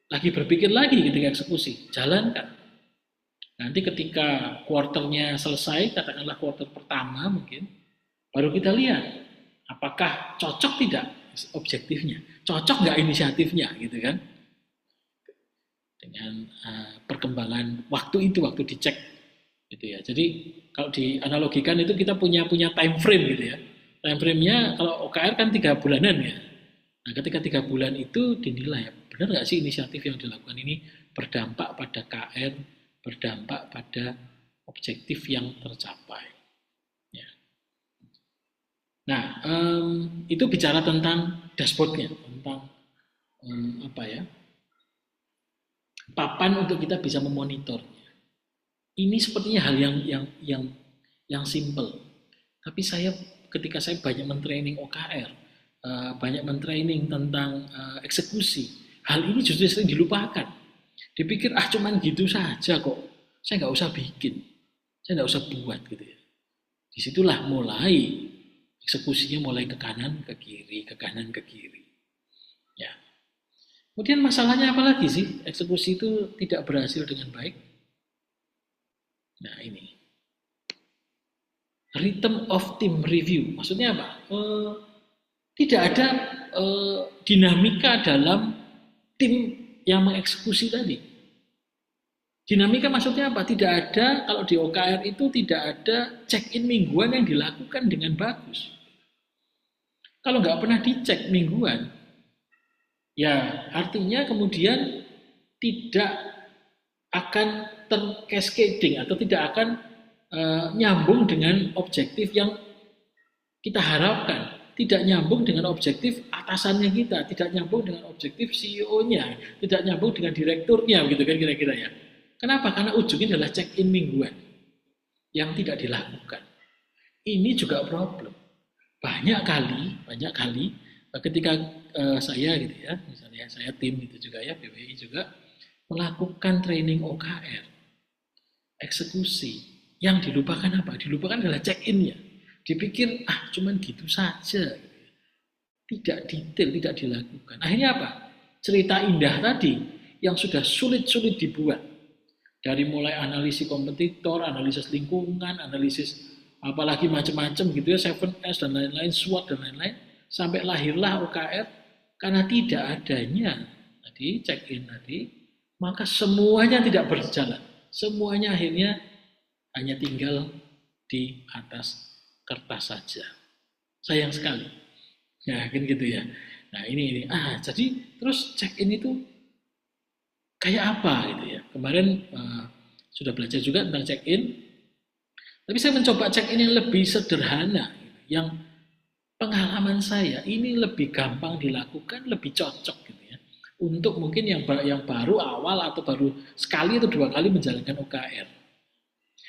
lagi berpikir lagi ketika eksekusi. Jalankan. Nanti ketika kuarternya selesai, katakanlah kuarter pertama mungkin, baru kita lihat apakah cocok tidak objektifnya, cocok nggak inisiatifnya, gitu kan? Dengan perkembangan waktu itu, waktu dicek, gitu ya. Jadi kalau dianalogikan itu kita punya time frame gitu ya. Time frame-nya kalau OKR kan 3 bulanan ya. Nah, ketika 3 bulan itu dinilai, benar nggak sih inisiatif yang dilakukan ini berdampak pada KR, berdampak pada objektif yang tercapai. Ya. Nah, itu bicara tentang dashboardnya, tentang apa ya, papan untuk kita bisa memonitornya. Ini sepertinya hal yang simple. Tapi ketika saya banyak mentraining OKR, banyak mentraining tentang eksekusi, hal ini justru sering dilupakan. Dipikir cuman gitu saja kok. Saya nggak usah bikin, saya nggak usah buat gitu ya. Disitulah mulai eksekusinya mulai ke kanan ke kiri, ke kanan ke kiri. Ya. Kemudian masalahnya apa lagi sih? Eksekusi itu tidak berhasil dengan baik. Nah ini rhythm of team review. Maksudnya apa? Tidak ada dinamika dalam tim yang mengeksekusi tadi. Dinamika maksudnya apa? Tidak ada, kalau di OKR itu tidak ada check-in mingguan yang dilakukan dengan bagus. Kalau nggak pernah dicek mingguan, ya artinya kemudian tidak akan tercascading atau tidak akan nyambung dengan objektif yang kita harapkan, tidak nyambung dengan objektif atasannya kita, tidak nyambung dengan objektif CEO-nya, tidak nyambung dengan direkturnya, gitu kan kira-kira ya. Kenapa? Karena ujungnya adalah check-in mingguan yang tidak dilakukan. Ini juga problem. Banyak kali ketika saya gitu ya, misalnya saya tim itu juga ya, BWI juga melakukan training OKR, eksekusi, yang dilupakan apa? Dilupakan adalah check-in-nya. Dipikir cuman gitu saja, tidak detail, tidak dilakukan. Akhirnya apa? Cerita indah tadi yang sudah sulit-sulit dibuat, dari mulai analisis kompetitor, analisis lingkungan, analisis apalagi macam-macam gitu ya, 7S dan lain-lain, SWOT dan lain-lain, sampai lahirlah OKR. Karena tidak adanya tadi check-in tadi, maka semuanya tidak berjalan. Semuanya akhirnya hanya tinggal di atas kertas saja. Sayang sekali. Ya, kan gitu ya. Nah, ini. Jadi terus check-in itu kayak apa gitu ya. Kemarin sudah belajar juga tentang check-in. Tapi saya mencoba check-in yang lebih sederhana, yang pengalaman saya ini lebih gampang dilakukan, lebih cocok gitu ya. Untuk mungkin yang baru awal atau baru sekali atau 2 kali menjalankan OKR.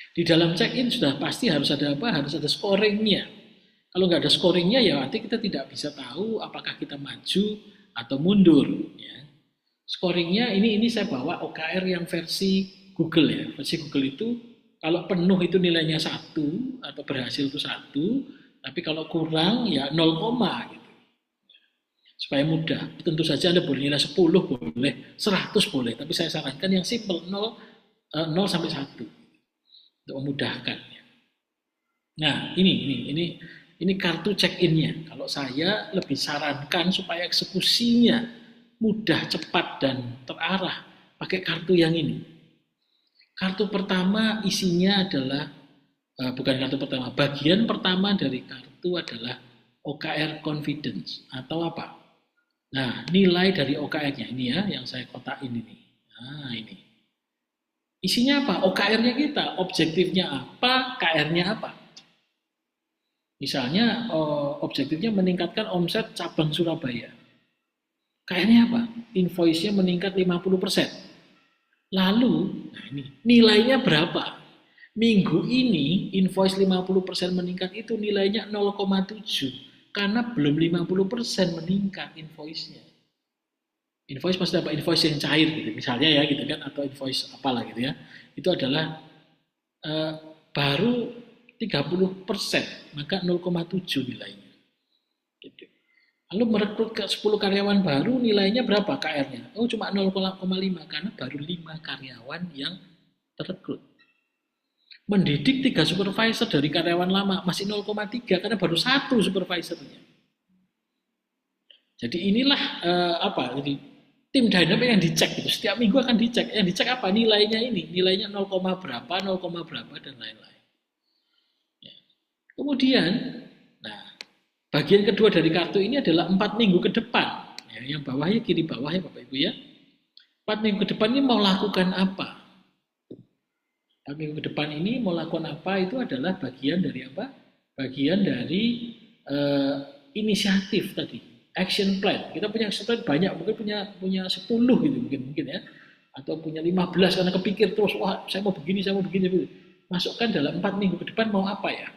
Di dalam check-in sudah pasti harus ada apa? Harus ada scoringnya. Kalau nggak ada scoringnya ya nanti kita tidak bisa tahu apakah kita maju atau mundur. Ya. Scoringnya ini saya bawa OKR yang versi Google ya. Versi Google itu kalau penuh itu nilainya 1 atau berhasil itu 1, tapi kalau kurang ya 0, gitu. Supaya mudah. Tentu saja Anda boleh nilai 10 boleh, 100 boleh, tapi saya sarankan yang simple 0 sampai 1 untuk memudahkan. Nah, ini kartu check-in-nya. Kalau saya lebih sarankan supaya eksekusinya mudah, cepat dan terarah, pakai kartu yang ini. Kartu pertama isinya adalah bukan kartu pertama, bagian pertama dari kartu adalah OKR confidence atau apa? Nah, nilai dari OKR-nya ini ya, yang saya kotakin ini. Nah, ini. Isinya apa? OKR-nya kita, objektifnya apa, KR-nya apa. Misalnya objektifnya meningkatkan omset cabang Surabaya. KR-nya apa? Invoice-nya meningkat 50%. Lalu, nah ini, nilainya berapa? Minggu ini invoice 50% meningkat itu nilainya 0,7 karena belum 50% meningkat invoice-nya. Invoice maksudnya apa? Invoice yang cair gitu, misalnya ya gitu kan, atau invoice apalah gitu ya. Itu adalah baru 30%, maka 0,7 nilainya. Gitu. Lalu merekrut ke 10 karyawan baru, nilainya berapa KR-nya? Oh, cuma 0,5 karena baru 5 karyawan yang terekrut. Mendidik 3 supervisor dari karyawan lama masih 0,3 karena baru 1 supervisornya. Jadi inilah jadi tim dynamic yang dicek itu setiap minggu akan dicek. Yang dicek apa? Nilainya ini, nilainya 0, berapa, 0, berapa dan lain-lain. Ya. Kemudian, nah, bagian kedua dari kartu ini adalah 4 minggu ke depan. Ya, yang bawah ya kiri bawah ya Bapak Ibu ya. 4 minggu ke depan ini mau lakukan apa? 4 minggu ke depan ini mau lakukan apa itu adalah bagian dari apa? Bagian dari eh, inisiatif tadi, action plan. Kita punya action plan banyak, mungkin punya 10 gitu mungkin ya. Atau punya 15 karena kepikir terus, wah saya mau begini, saya mau begini. Begini. Masukkan dalam 4 minggu ke depan mau apa ya?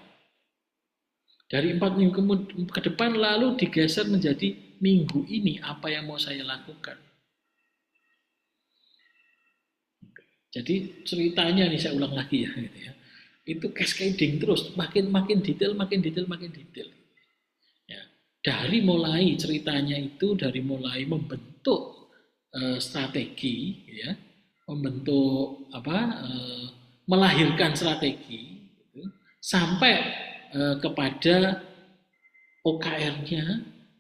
Dari 4 minggu ke depan lalu digeser menjadi minggu ini apa yang mau saya lakukan. Jadi ceritanya nih saya ulang lagi ya, gitu ya. Itu cascading terus, makin detail, makin detail, makin detail. Ya. Dari mulai ceritanya itu, dari mulai membentuk strategi, ya, membentuk apa, melahirkan strategi, gitu, sampai kepada OKR-nya,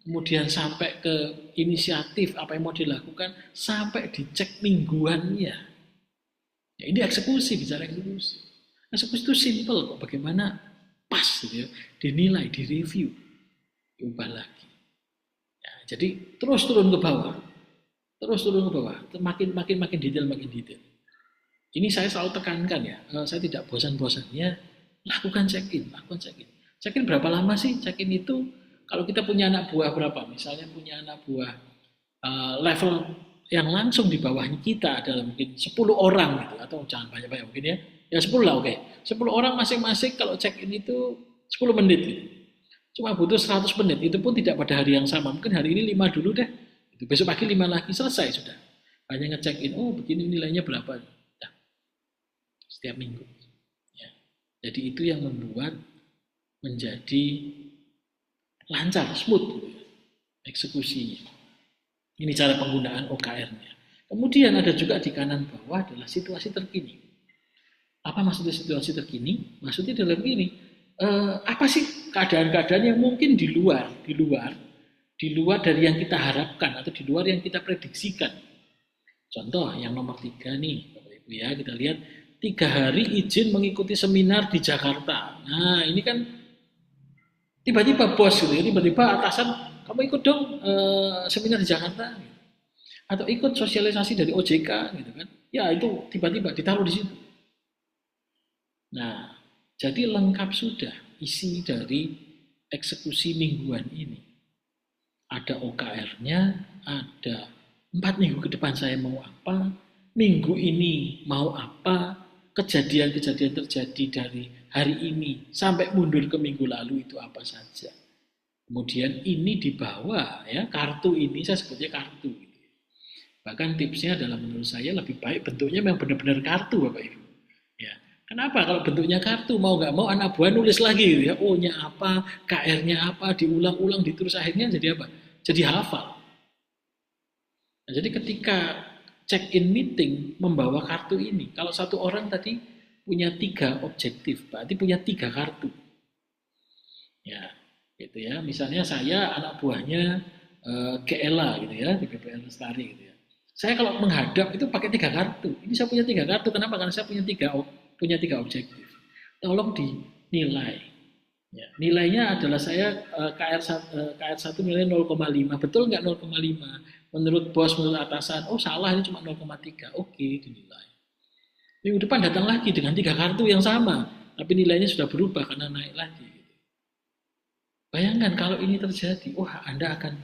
kemudian sampai ke inisiatif apa yang mau dilakukan, sampai dicek mingguannya. Ya, ini eksekusi, bicara eksekusi. Eksekusi itu simple kok, bagaimana pas gitu ya, dinilai, direview, diubah lagi. Ya, jadi terus turun ke bawah, makin detail, makin detail. Ini saya selalu tekankan ya, saya tidak bosan-bosannya lakukan check-in, lakukan check-in. Check-in berapa lama sih? Check-in itu kalau kita punya anak buah berapa? Misalnya punya anak buah level yang langsung di bawahnya kita adalah mungkin 10 orang gitu, atau jangan banyak-banyak mungkin ya. Ya 10 lah, oke. 10 orang masing-masing kalau check-in itu 10 menit gitu. Cuma butuh 100 menit, itu pun tidak pada hari yang sama. Mungkin hari ini 5 dulu deh. Itu besok pagi 5 lagi, selesai sudah. Hanya ngecekin, oh begini nilainya berapa. Nah, setiap minggu. Ya. Jadi itu yang membuat menjadi lancar, smooth gitu ya, eksekusinya. Ini cara penggunaan OKR-nya. Kemudian ada juga di kanan bawah adalah situasi terkini. Apa maksudnya situasi terkini? Maksudnya dalam begini, apa sih keadaan-keadaan yang mungkin di luar dari yang kita harapkan atau di luar yang kita prediksikan. Contoh yang nomor 3 nih, Bapak Ibu ya, kita lihat 3 hari izin mengikuti seminar di Jakarta. Nah ini kan tiba-tiba bos gitu ya, tiba-tiba atasan, kamu ikut dong seminar di Jakarta, atau ikut sosialisasi dari OJK gitu kan. Ya itu tiba-tiba ditaruh di situ. Nah, jadi lengkap sudah isi dari eksekusi mingguan ini. Ada OKR-nya, ada 4 minggu ke depan saya mau apa, minggu ini mau apa, kejadian-kejadian terjadi dari hari ini sampai mundur ke minggu lalu itu apa saja. Kemudian ini dibawa ya, kartu ini saya sebutnya kartu. Bahkan tipsnya adalah menurut saya lebih baik bentuknya memang benar-benar kartu Bapak Ibu. Ya. Kenapa? Kalau bentuknya kartu mau nggak mau anak buah nulis lagi gitu ya. O-nya apa, KR-nya apa, diulang-ulang, ditulis akhirnya jadi apa? Jadi hafal. Nah, jadi ketika check-in meeting membawa kartu ini, kalau satu orang tadi punya 3 objektif, berarti punya 3 kartu. Ya, gitu ya. Misalnya saya anak buahnya GLA gitu ya, di BPL Lestari gitu ya. Saya kalau menghadap itu pakai 3 kartu. Ini saya punya 3 kartu. Kenapa? Karena saya punya tiga objektif. Tolong dinilai. Ya, nilainya adalah saya KR1 nilai 0,5. Betul nggak 0,5? Menurut bos, menurut atasan, oh salah ini cuma 0,3. Oke, dinilai. Minggu depan datang lagi dengan 3 kartu yang sama, tapi nilainya sudah berubah karena naik lagi. Bayangkan kalau ini terjadi, wah Anda akan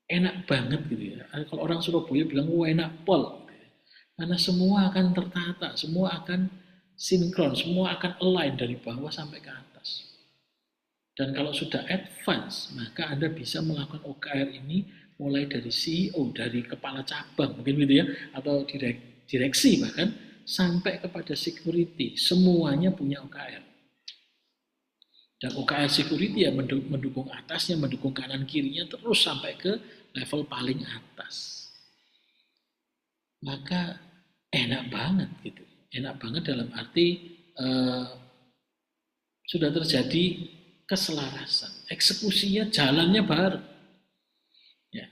enak banget gitu ya. Kalau orang Surabaya bilang, wah enak pol. Gitu ya. Karena semua akan tertata, semua akan sinkron, semua akan align dari bawah sampai ke atas. Dan kalau sudah advance, maka Anda bisa melakukan OKR ini mulai dari CEO, dari kepala cabang, mungkin gitu ya, atau direksi bahkan, sampai kepada security. Semuanya punya OKR. Dan OKR security ya mendukung atasnya, mendukung kanan kirinya, terus sampai ke level paling atas. Maka enak banget gitu. Enak banget dalam arti sudah terjadi keselarasan. Eksekusinya jalannya bareng. Ya.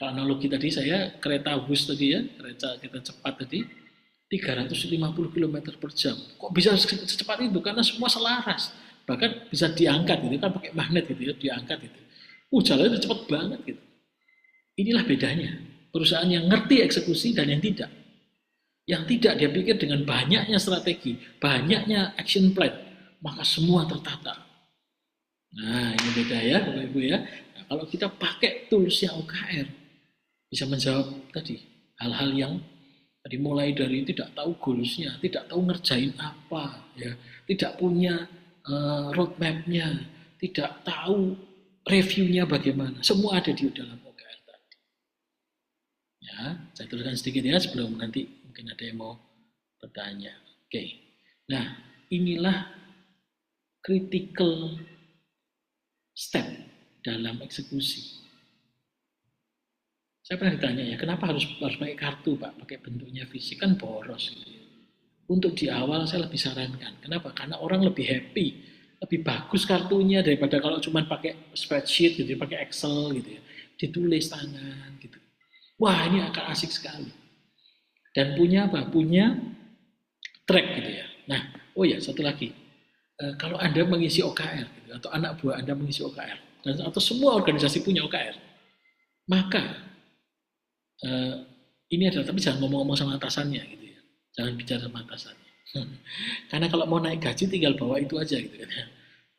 Kalau analogi tadi saya kereta bus tadi ya, kereta cepat tadi 350 km per jam. Kok bisa secepat itu? Karena semua selaras. Bahkan bisa diangkat gitu kan pakai magnet gitu ya, diangkat gitu. Jalannya cepat banget gitu. Inilah bedanya. Perusahaan yang ngerti eksekusi dan yang tidak. Yang tidak dia pikir dengan banyaknya strategi, banyaknya action plan, maka semua tertata. Nah, ini beda ya, Bapak Ibu ya. Nah, kalau kita pakai toolsnya OKR, bisa menjawab tadi hal-hal yang tadi mulai dari tidak tahu goalsnya, tidak tahu ngerjain apa, ya, tidak punya roadmapnya, tidak tahu reviewnya bagaimana. Semua ada di dalam OKR tadi. Ya, saya tuliskan sedikit ya sebelum nanti mungkin ada yang mau bertanya. Oke. Nah, inilah critical step dalam eksekusi. Saya pernah ditanya ya, kenapa harus pakai kartu Pak? Pakai bentuknya fisik kan boros gitu ya. Untuk di awal saya lebih sarankan. Kenapa? Karena orang lebih happy, lebih bagus kartunya daripada kalau cuma pakai spreadsheet gitu, pakai Excel gitu ya. Ditulis tangan gitu. Wah, ini akan asik sekali. Dan punya apa? Punya track gitu ya. Nah, oh ya satu lagi. Kalau Anda mengisi OKR gitu, atau anak buah Anda mengisi OKR dan atau semua organisasi punya OKR, maka eh, ini adalah tapi jangan ngomong-ngomong sama atasannya gitu ya. Jangan bicara sama atasannya. Karena kalau mau naik gaji tinggal bawa itu aja gitu kan.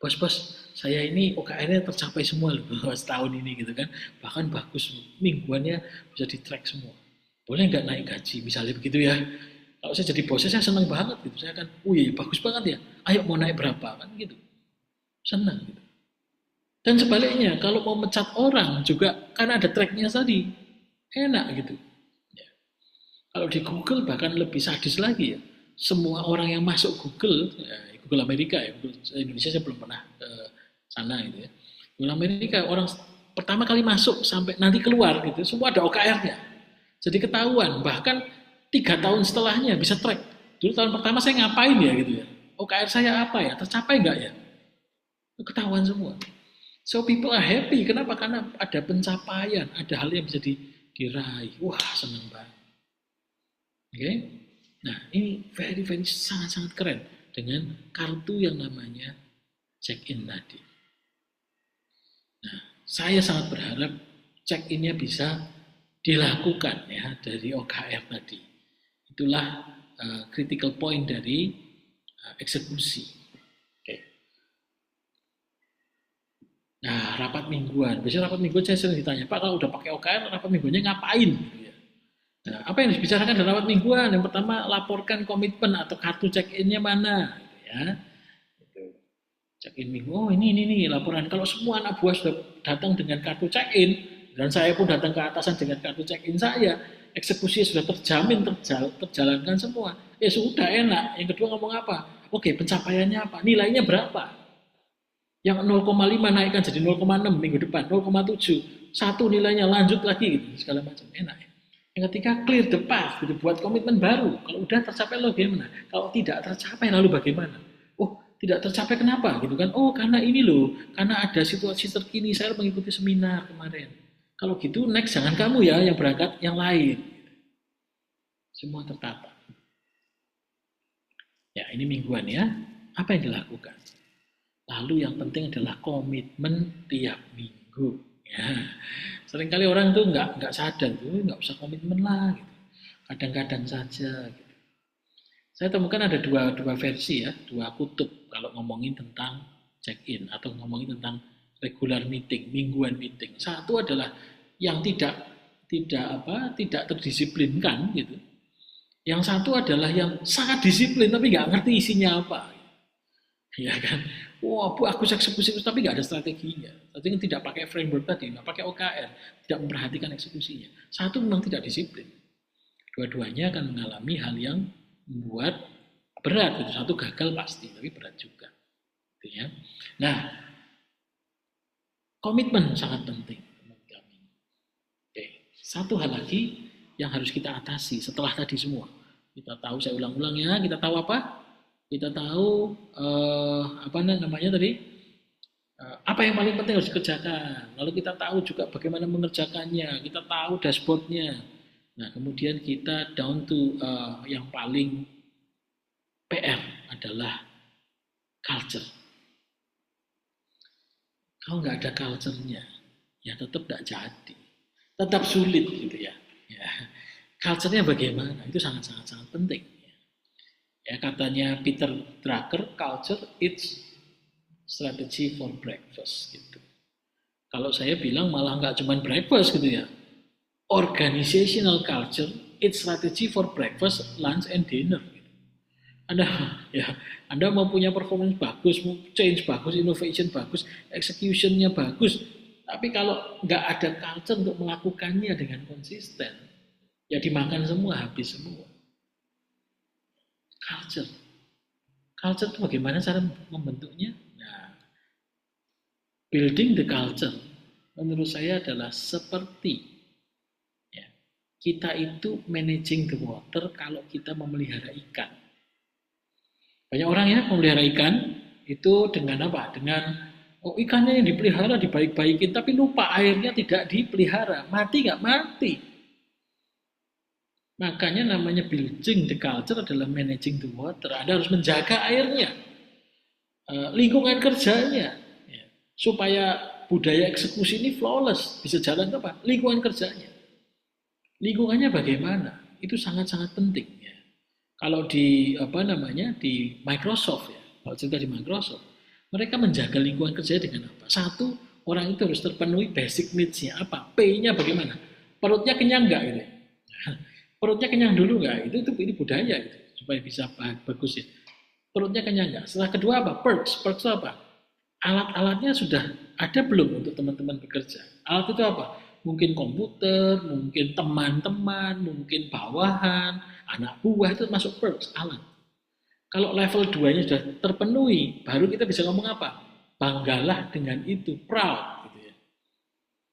Bos-bos, saya ini OKR-nya tercapai semua loh setahun ini gitu kan. Bahkan bagus mingguannya bisa di-track semua. Boleh nggak naik gaji misalnya begitu ya. Kalau saya jadi bosnya saya senang banget gitu. Saya akan, wih bagus banget ya. Ayo mau naik berapa kan gitu. Senang gitu. Dan sebaliknya kalau mau mecat orang juga karena ada tracknya tadi enak gitu. Ya. Kalau di Google bahkan lebih sadis lagi ya. Semua orang yang masuk Google, ya, Google Amerika ya, Google Indonesia saya belum pernah ke sana gitu ya. Google Amerika orang pertama kali masuk sampai nanti keluar gitu, semua ada OKR-nya. Jadi ketahuan, bahkan 3 tahun setelahnya bisa track. Dulu tahun pertama saya ngapain ya gitu ya. OKR saya apa ya, tercapai nggak ya? Ketahuan semua. So people are happy, kenapa? Karena ada pencapaian, ada hal yang bisa diraih. Wah seneng banget. Oke, okay? Nah ini very sangat-sangat keren dengan kartu yang namanya check-in tadi. Nah, saya sangat berharap check-innya bisa dilakukan ya dari OKR tadi. Itulah critical point dari eksekusi. Oke. Okay. Nah, rapat mingguan. Biasanya rapat mingguan saya sering ditanya, Pak kalau udah pakai OKR, rapat mingguannya ngapain? Gitu ya. Nah, apa yang dibicarakan dalam rapat mingguan? Yang pertama, laporkan komitmen atau kartu check-in-nya mana. Gitu ya. Gitu. Check-in minggu, oh ini laporan. Kalau semua anak buah sudah datang dengan kartu check-in, dan saya pun datang ke atasan dengan kartu check-in saya, eksekusinya sudah terjamin, terjalankan semua. Ya sudah enak. Yang kedua ngomong apa? Oke, pencapaiannya apa? Nilainya berapa? Yang 0,5 naikkan jadi 0,6 minggu depan, 0,7. Satu nilainya lanjut lagi gitu, segala macam. Enak ya. Yang ketiga clear the path gitu, buat komitmen baru. Kalau udah tercapai lalu bagaimana? Kalau tidak tercapai lalu bagaimana? Oh, tidak tercapai kenapa gitu kan? Oh, karena ini loh, karena ada situasi terkini saya mengikuti seminar kemarin. Kalau gitu next jangan kamu ya yang berangkat, yang lain. Semua tertata. Ya, ini mingguan ya. Apa yang dilakukan? Lalu yang penting adalah komitmen tiap minggu. Ya. Seringkali orang tuh nggak sadar tuh nggak usah komitmen lah. Gitu. Kadang-kadang saja. Gitu. Saya temukan ada dua versi ya, dua kutub kalau ngomongin tentang check-in atau ngomongin tentang regular meeting, mingguan meeting. Satu adalah yang tidak terdisiplinkan gitu. Yang satu adalah yang sangat disiplin tapi nggak ngerti isinya apa. Ya kan? Wah, aku eksekusi tapi nggak ada strateginya. Artinya tidak pakai framework tadi, nggak pakai OKR, tidak memperhatikan eksekusinya. Satu memang tidak disiplin. Dua-duanya akan mengalami hal yang membuat berat. Itu satu gagal pasti, tapi berat juga. Gitu ya. Nah, komitmen sangat penting. Oke, satu hal lagi yang harus kita atasi setelah tadi semua. Kita tahu, saya ulang-ulang ya, kita tahu apa? Kita tahu apa namanya tadi apa yang paling penting harus dikerjakan. Lalu kita tahu juga bagaimana mengerjakannya. Kita tahu dashboardnya. Nah kemudian kita down to yang paling PR adalah culture. Kalau nggak ada culture-nya, ya tetap nggak jadi. tetap sulit gitu ya. Ya, culture-nya bagaimana? Itu sangat penting. Ya, katanya Peter Drucker, culture it's strategy for breakfast gitu. Kalau saya bilang malah nggak cuma breakfast gitu ya. Organizational culture it's strategy for breakfast, lunch, and dinner. Anda ya, Anda mau punya performance bagus, mau change bagus, innovation bagus, executionnya bagus, tapi kalau nggak ada culture untuk melakukannya dengan konsisten, ya dimakan semua, habis semua. Culture, culture itu bagaimana cara membentuknya? Nah, building the culture, menurut saya adalah seperti ya, kita itu managing the water kalau kita memelihara ikan. Banyak orang ya memelihara ikan itu dengan apa? Dengan ikannya yang dipelihara dibaik-baikin, tapi lupa airnya tidak dipelihara. Mati nggak mati. Makanya namanya building the culture adalah managing the water. Anda harus menjaga airnya, lingkungan kerjanya, ya, supaya budaya eksekusi ini flawless, bisa jalan apa? Lingkungan kerjanya. Lingkungannya bagaimana? Itu sangat-sangat penting. Ya. Kalau di apa namanya di Microsoft ya, kalau cerita di Microsoft, mereka menjaga lingkungan kerja dengan apa? Satu, orang itu harus terpenuhi basic needs-nya apa? P-nya bagaimana? Perutnya kenyang nggak gitu? Perutnya kenyang dulu nggak? Itu ini budaya gitu, supaya bisa bagus ya. Perutnya kenyang nggak? Setelah kedua apa? Perks. Perks itu apa? Alat-alatnya sudah ada belum untuk teman-teman bekerja? Alat itu apa? Mungkin komputer, mungkin teman-teman, mungkin bawahan, anak buah itu masuk perks, alat. Kalau level 2-nya sudah terpenuhi, baru kita bisa ngomong apa? Banggalah dengan itu, proud. Gitu ya.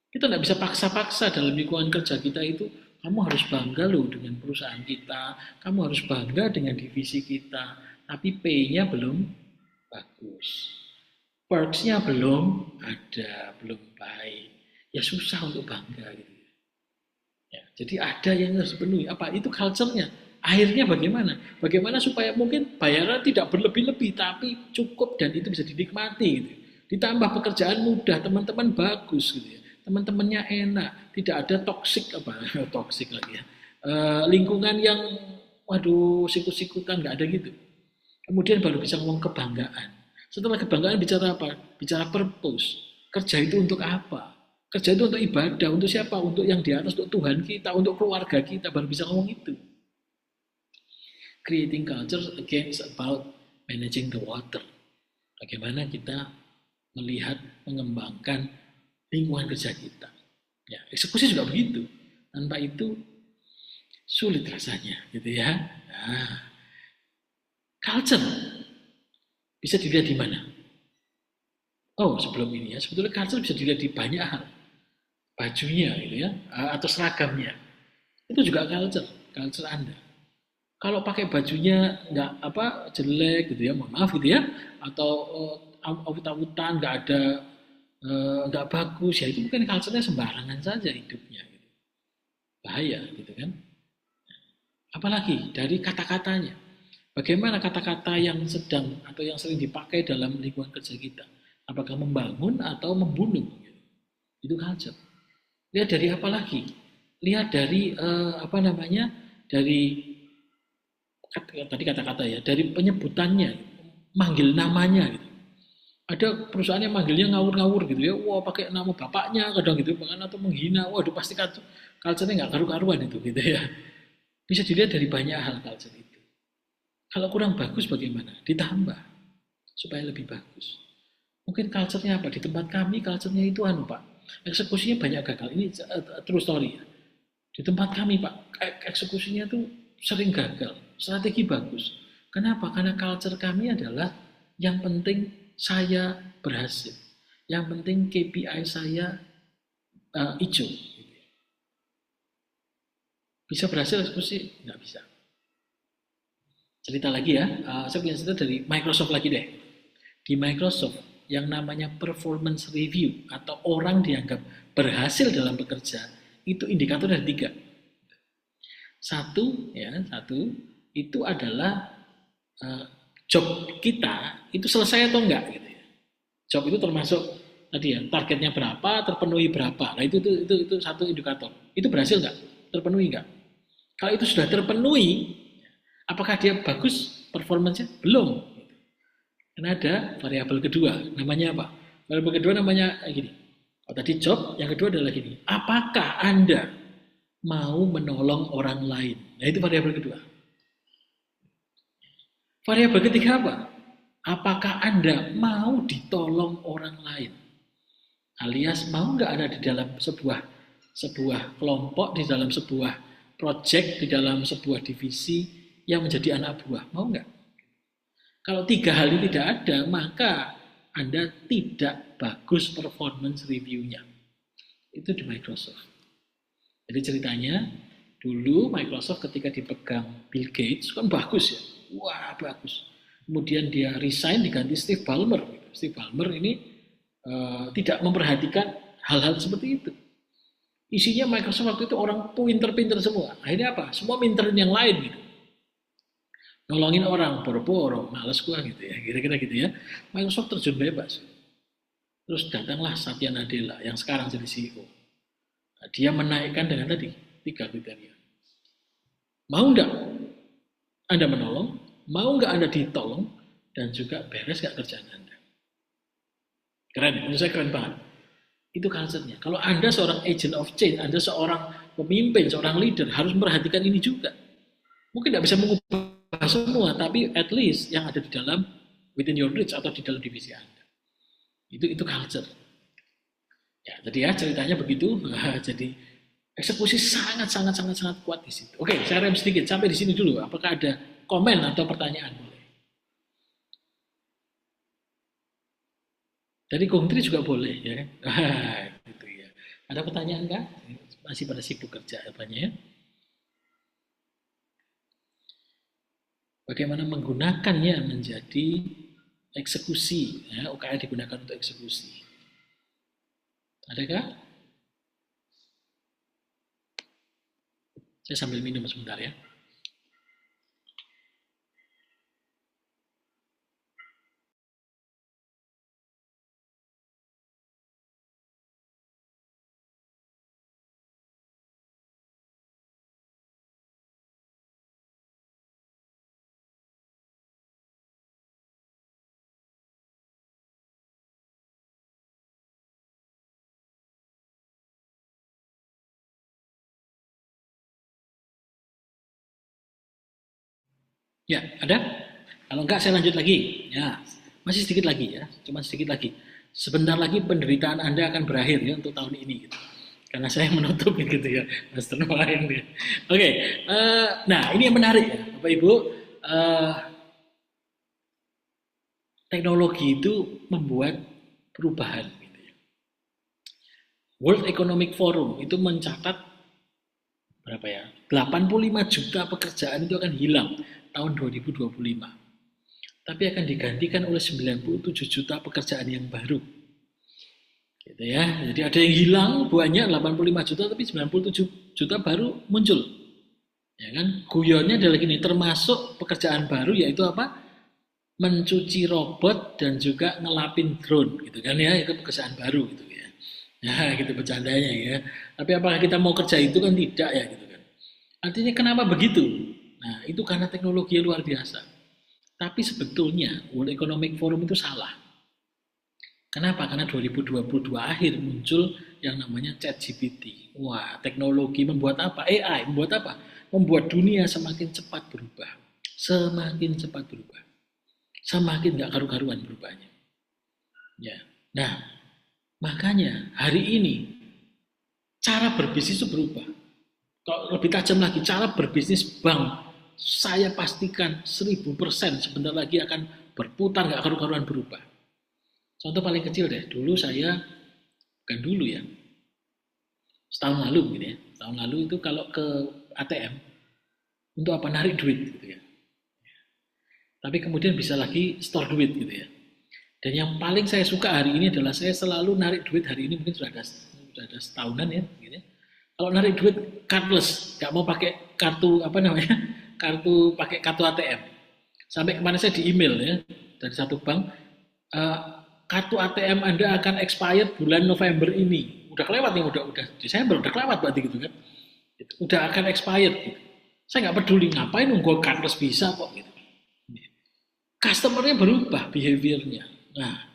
Kita nggak bisa paksa-paksa dalam lingkungan kerja kita itu, kamu harus bangga loh dengan perusahaan kita, kamu harus bangga dengan divisi kita, tapi P-nya belum bagus. Perks-nya belum ada, belum baik. Ya susah untuk bangga gitu. Ya, jadi ada yang harus dipenuhi. Apa? Itu culture-nya. Akhirnya bagaimana? Bagaimana supaya mungkin bayaran tidak berlebih-lebih, tapi cukup dan itu bisa dinikmati. Gitu. Ditambah pekerjaan mudah, teman-teman bagus, gitu ya. Teman-temannya enak, tidak ada toksik apa? Toksik lagi ya. Lingkungan yang, waduh, sikut-sikutan nggak ada gitu. Kemudian baru bisa ngomong kebanggaan. Setelah kebanggaan bicara apa? Bicara purpose. Kerja itu untuk apa? Kerja itu untuk ibadah, untuk siapa? Untuk yang di atas, untuk Tuhan kita, untuk keluarga kita, baru bisa ngomong itu. Creating culture again is about managing the water. Bagaimana kita melihat, mengembangkan lingkungan kerja kita. Ya, eksekusi juga begitu. Tanpa itu sulit rasanya, gitu ya. Nah, culture bisa dilihat di mana? Oh, sebelum ini ya, sebetulnya culture bisa dilihat di banyak hal. Bajunya gitu ya, atau seragamnya. Itu juga culture Anda. Kalau pakai bajunya nggak apa jelek gitu ya, mohon maaf gitu ya, atau awut-awutan nggak ada nggak bagus ya, itu mungkin culture-nya sembarangan saja hidupnya. Gitu. Bahaya gitu kan. Apalagi dari kata-katanya. Bagaimana kata-kata yang sedang atau yang sering dipakai dalam lingkungan kerja kita? Apakah membangun atau membunuh? Itu culture. Lihat dari apa lagi? Lihat dari apa namanya? Dari tadi kata-kata ya, dari penyebutannya, manggil namanya gitu. Ada perusahaan yang manggilnya ngawur-ngawur gitu ya, wah pakai nama bapaknya kadang gitu, bahkan atau menghina, waduh pasti culture-nya nggak karu-karuan itu gitu ya. Bisa dilihat dari banyak hal culture itu. Kalau kurang bagus bagaimana? Ditambah supaya lebih bagus. Mungkin culture-nya apa? Di tempat kami culture-nya itu Pak. Eksekusinya banyak gagal. Ini true story ya. Di tempat kami Pak, eksekusinya tuh sering gagal. Strategi bagus. Kenapa? Karena culture kami adalah yang penting saya berhasil. Yang penting KPI saya hijau. Bisa berhasil eksekusi? Nggak bisa. Cerita lagi ya, saya punya cerita dari Microsoft lagi deh. Di Microsoft, yang namanya performance review atau orang dianggap berhasil dalam bekerja, itu indikator ada 3. Satu, itu adalah job kita itu selesai atau enggak gitu ya. Job itu termasuk tadi ya, targetnya berapa, terpenuhi berapa. Nah itu satu indikator. Itu berhasil nggak? Terpenuhi nggak? Kalau itu sudah terpenuhi, apakah dia bagus performanya? Belum. Karena ada variabel kedua, namanya apa? Variabel kedua namanya gini. Oh, tadi job, yang kedua adalah gini. Apakah Anda mau menolong orang lain? Nah itu variabel kedua. Variabel ketiga apa? Apakah Anda mau ditolong orang lain? Alias mau nggak ada di dalam sebuah sebuah kelompok, di dalam sebuah project, di dalam sebuah divisi yang menjadi anak buah? Mau nggak? Kalau tiga hal ini tidak ada, maka Anda tidak bagus performance review-nya. Itu di Microsoft. Jadi ceritanya, dulu Microsoft ketika dipegang Bill Gates, kan bagus ya. Wah, bagus. Kemudian dia resign diganti Steve Ballmer. Steve Ballmer ini tidak memperhatikan hal-hal seperti itu. Isinya Microsoft waktu itu orang pinter-pinter semua. Akhirnya apa? Semua minterin yang lain gitu. Nolongin orang, boro-boro, males gua gitu ya. Kira-kira gitu ya. Microsoft terjun bebas. Terus datanglah Satya Nadella yang sekarang jadi CEO. Nah, dia menaikkan dengan tadi 3 kriteria. Mau nggak Anda menolong? Mau nggak Anda ditolong? Dan juga beres nggak kerjaan Anda? Keren, menurut saya keren banget. Itu culture-nya. Kalau Anda seorang agent of change, Anda seorang pemimpin, seorang leader, harus memperhatikan ini juga. Mungkin tidak bisa mengubah semua, tapi at least yang ada di dalam within your reach atau di dalam divisi Anda. Itu culture. Ya, jadi ya ceritanya begitu. Jadi eksekusi sangat kuat di situ. Oke, saya rem sedikit sampai di sini dulu. Apakah ada komen atau pertanyaan? Boleh. Dari Kung Tri juga boleh ya kan? Gitu ya. Ada pertanyaan kah? Masih pada sibuk kerja apanya ya? Bagaimana menggunakannya menjadi eksekusi? Ya, OKR digunakan untuk eksekusi. Adakah? Saya sambil minum sebentar ya. Ya, ada? Kalau enggak saya lanjut lagi. Ya, masih sedikit lagi ya, cuma sedikit lagi. Sebentar lagi penderitaan Anda akan berakhir ya untuk tahun ini gitu. Karena saya menutup gitu ya, mastermind ya. Oke, nah ini yang menarik ya, Bapak Ibu. Eh, teknologi itu membuat perubahan gitu ya. World Economic Forum itu mencatat berapa ya? 85 juta pekerjaan itu akan hilang tahun 2025. Tapi akan digantikan oleh 97 juta pekerjaan yang baru. Gitu ya. Jadi ada yang hilang banyak 85 juta tapi 97 juta baru muncul. Ya kan? Guyonnya adalah gini, termasuk pekerjaan baru yaitu apa? Mencuci robot dan juga ngelapin drone gitu kan ya, itu pekerjaan baru gitu ya. Ya gitu bercandanya ya. Tapi apakah kita mau kerja itu kan tidak ya gitu kan. Artinya kenapa begitu? Nah, itu karena teknologi yang luar biasa. Tapi sebetulnya World Economic Forum itu salah. Kenapa? Karena 2022 akhir muncul yang namanya ChatGPT. Wah, teknologi membuat apa? AI membuat apa? Membuat dunia semakin cepat berubah. Semakin cepat berubah. Semakin nggak karu-karuan berubahnya. Ya. Nah, makanya hari ini cara berbisnis itu berubah. Kalau lebih tajam lagi, cara berbisnis bank, saya pastikan 1000% sebentar lagi akan berputar, nggak karu-karuan berubah. Contoh paling kecil deh, dulu saya, bukan dulu ya, setahun lalu gitu ya, tahun lalu itu kalau ke ATM, untuk apa? Narik duit gitu ya. Tapi kemudian bisa lagi store duit gitu ya. Dan yang paling saya suka hari ini adalah saya selalu narik duit hari ini mungkin sudah ada setahunan ya, gitu ya. Kalau narik duit cardless, nggak mau pakai kartu apa namanya, pakai kartu ATM. Sampai kemarin saya di email ya dari satu bank, kartu ATM Anda akan expired bulan November ini. Udah kelewat nih, udah Desember, udah kelewat berarti gitu kan. Udah akan expired gitu. Saya nggak peduli ngapain nunggu cardless bisa kok gitu. Customer-nya berubah behavior-nya. Nah,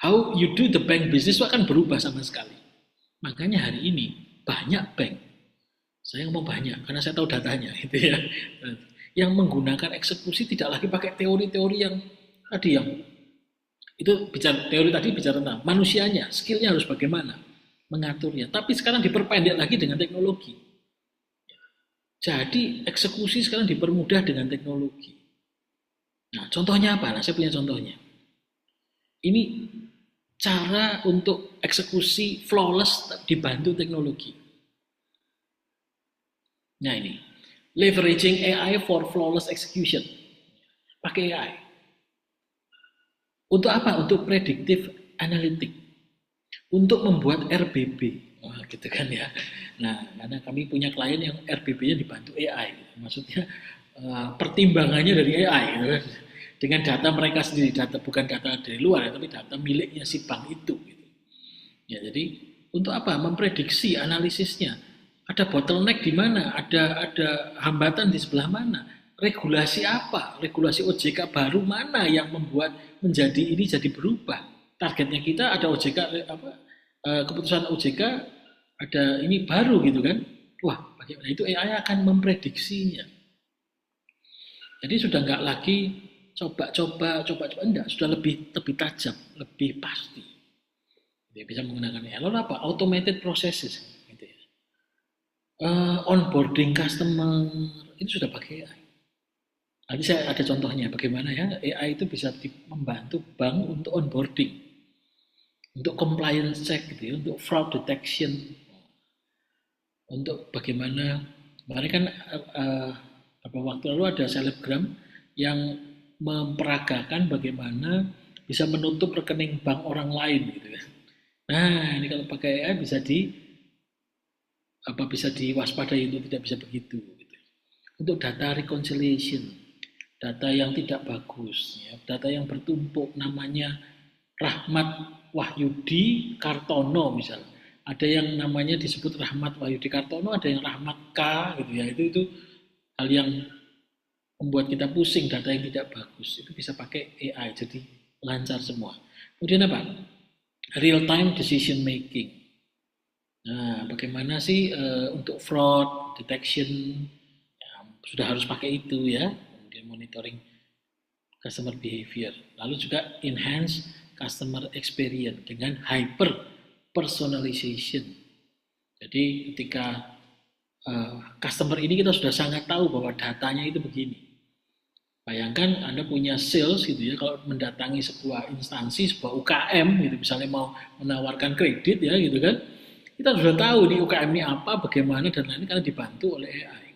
how you do the bank business itu akan berubah sama sekali. Makanya hari ini banyak bank, saya ngomong banyak karena saya tahu datanya gitu ya, yang menggunakan eksekusi tidak lagi pakai teori-teori yang tadi yang itu bicara teori tadi bicara tentang manusianya, skillnya harus bagaimana mengaturnya. Tapi sekarang diperpendek lagi dengan teknologi. Jadi eksekusi sekarang dipermudah dengan teknologi. Nah, contohnya apa? Nah, saya punya contohnya. Ini cara untuk eksekusi flawless dibantu teknologi. Nah ini, leveraging AI for flawless execution. Pakai AI. Untuk apa? Untuk predictive analytic. Untuk membuat RBB. Wah, gitu kan ya. Nah, karena kami punya klien yang RBB-nya dibantu AI. Maksudnya pertimbangannya dari AI. Gitu kan. Dengan data mereka sendiri, data bukan data dari luar, ya, tapi data miliknya si bank itu. Gitu. Ya, jadi untuk apa? Memprediksi analisisnya. Ada bottleneck di mana? Ada hambatan di sebelah mana? Regulasi apa? Regulasi OJK baru mana yang membuat menjadi ini jadi berubah? Targetnya kita ada OJK apa? Keputusan OJK ada ini baru gitu kan? Wah, bagaimana itu AI akan memprediksinya. Jadi sudah nggak lagi coba enggak, sudah lebih tajam, lebih pasti. Dia bisa menggunakan AI. Lalu apa? Automated processes. Gitu ya. Onboarding customer itu sudah pakai AI. Nanti saya ada contohnya bagaimana ya AI itu bisa membantu bank untuk onboarding, untuk compliance check gitu ya, untuk fraud detection, untuk bagaimana kemarin kan beberapa waktu lalu ada selebgram yang memperagakan bagaimana bisa menutup rekening bank orang lain gitu ya. Nah, ini kalau pakai AI bisa diwaspadai untuk tidak bisa begitu gitu. Untuk data reconciliation, data yang tidak bagus, ya, data yang bertumpuk namanya Rahmat Wahyudi Kartono misalnya. Ada yang namanya disebut Rahmat Wahyudi Kartono, ada yang Rahmat K gitu ya. Itu hal yang membuat kita pusing, data yang tidak bagus. Itu bisa pakai AI jadi lancar semua. Kemudian apa? Real time decision making. Nah, bagaimana sih untuk fraud detection ya, sudah harus pakai itu ya. Kemudian monitoring customer behavior. Lalu juga enhance customer experience dengan hyper personalization. Jadi ketika customer ini kita sudah sangat tahu bahwa datanya itu begini. Bayangkan Anda punya sales gitu ya, kalau mendatangi sebuah instansi, sebuah UKM gitu, misalnya mau menawarkan kredit ya gitu kan, kita sudah tahu di UKM ini apa, bagaimana dan lain-lain karena dibantu oleh AI.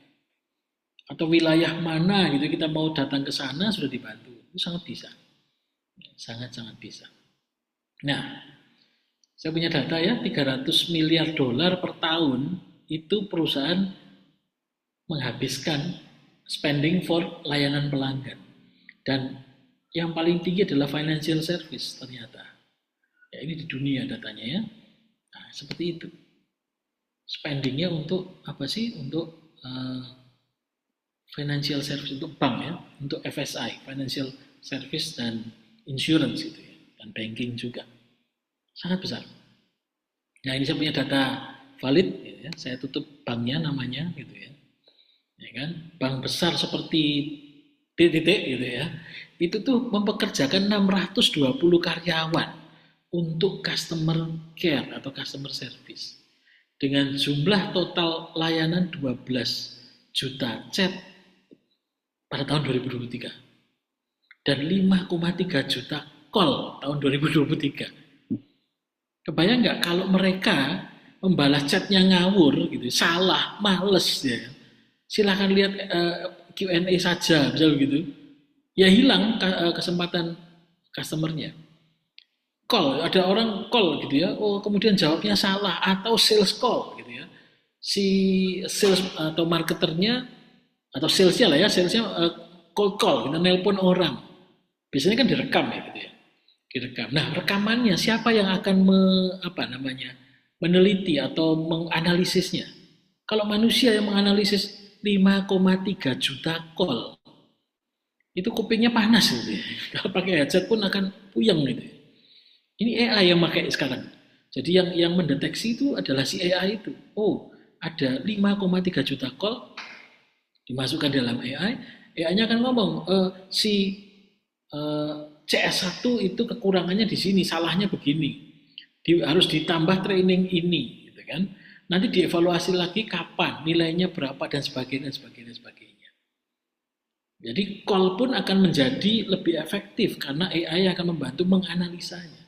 Atau wilayah mana gitu kita mau datang ke sana sudah dibantu, itu sangat bisa, sangat bisa. Nah, saya punya data ya, 300 miliar dolar per tahun itu perusahaan menghabiskan spending for layanan pelanggan. Dan yang paling tinggi adalah financial service ternyata. Ya ini di dunia datanya ya. Nah, seperti itu. Spendingnya untuk apa sih? Untuk financial service, untuk bank ya, untuk FSI, financial service dan insurance gitu ya, dan banking juga. Sangat besar. Nah ini saya punya data valid, gitu ya. Saya tutup banknya namanya gitu ya. Ya kan, bank besar seperti titik gitu ya, itu tuh mempekerjakan 620 karyawan untuk customer care atau customer service dengan jumlah total layanan 12 juta chat pada tahun 2023 dan 5,3 juta call tahun 2023. Kebayang nggak kalau mereka membalas chatnya ngawur gitu, salah, males ya. Silahkan lihat Q&A saja, misalnya gitu. Ya hilang kesempatan customernya. Call, ada orang call gitu ya, oh kemudian jawabnya salah atau sales call gitu ya. Si sales atau marketernya atau salesnya lah ya, salesnya cold call, gitu, nelpon orang. Biasanya kan direkam ya gitu ya. direkam. Nah, rekamannya siapa yang akan meneliti atau menganalisisnya? Kalau manusia yang menganalisis 5,3 juta call, itu kupingnya panas gitu ya. Kalau pakai headset pun akan puyeng gitu ya. Ini AI yang pakai sekarang. Jadi yang mendeteksi itu adalah si AI itu. Oh, ada 5,3 juta call dimasukkan dalam AI. AI-nya akan ngomong, si eh, CS1 itu kekurangannya di sini, salahnya begini. Harus ditambah training ini, gitu kan? Nanti dievaluasi lagi kapan, nilainya berapa dan sebagainya, sebagainya, sebagainya. Jadi call pun akan menjadi lebih efektif karena AI akan membantu menganalisanya.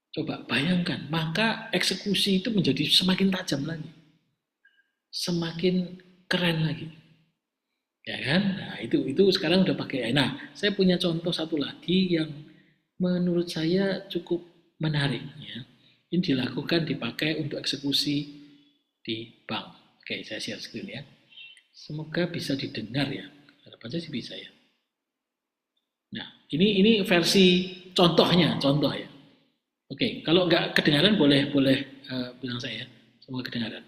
Coba bayangkan, maka eksekusi itu menjadi semakin tajam lagi, semakin keren lagi. Ya kan? Nah, itu sekarang udah pakai AI. Nah, saya punya contoh satu lagi yang menurut saya cukup menarik ya. Ini dilakukan dipakai untuk eksekusi di bank. Oke, saya share screen ya. Semoga bisa didengar ya. Harapannya sih bisa ya. Nah, ini versi contoh ya. Oke, kalau nggak kedengaran boleh boleh bilang saya. Semoga kedengaran.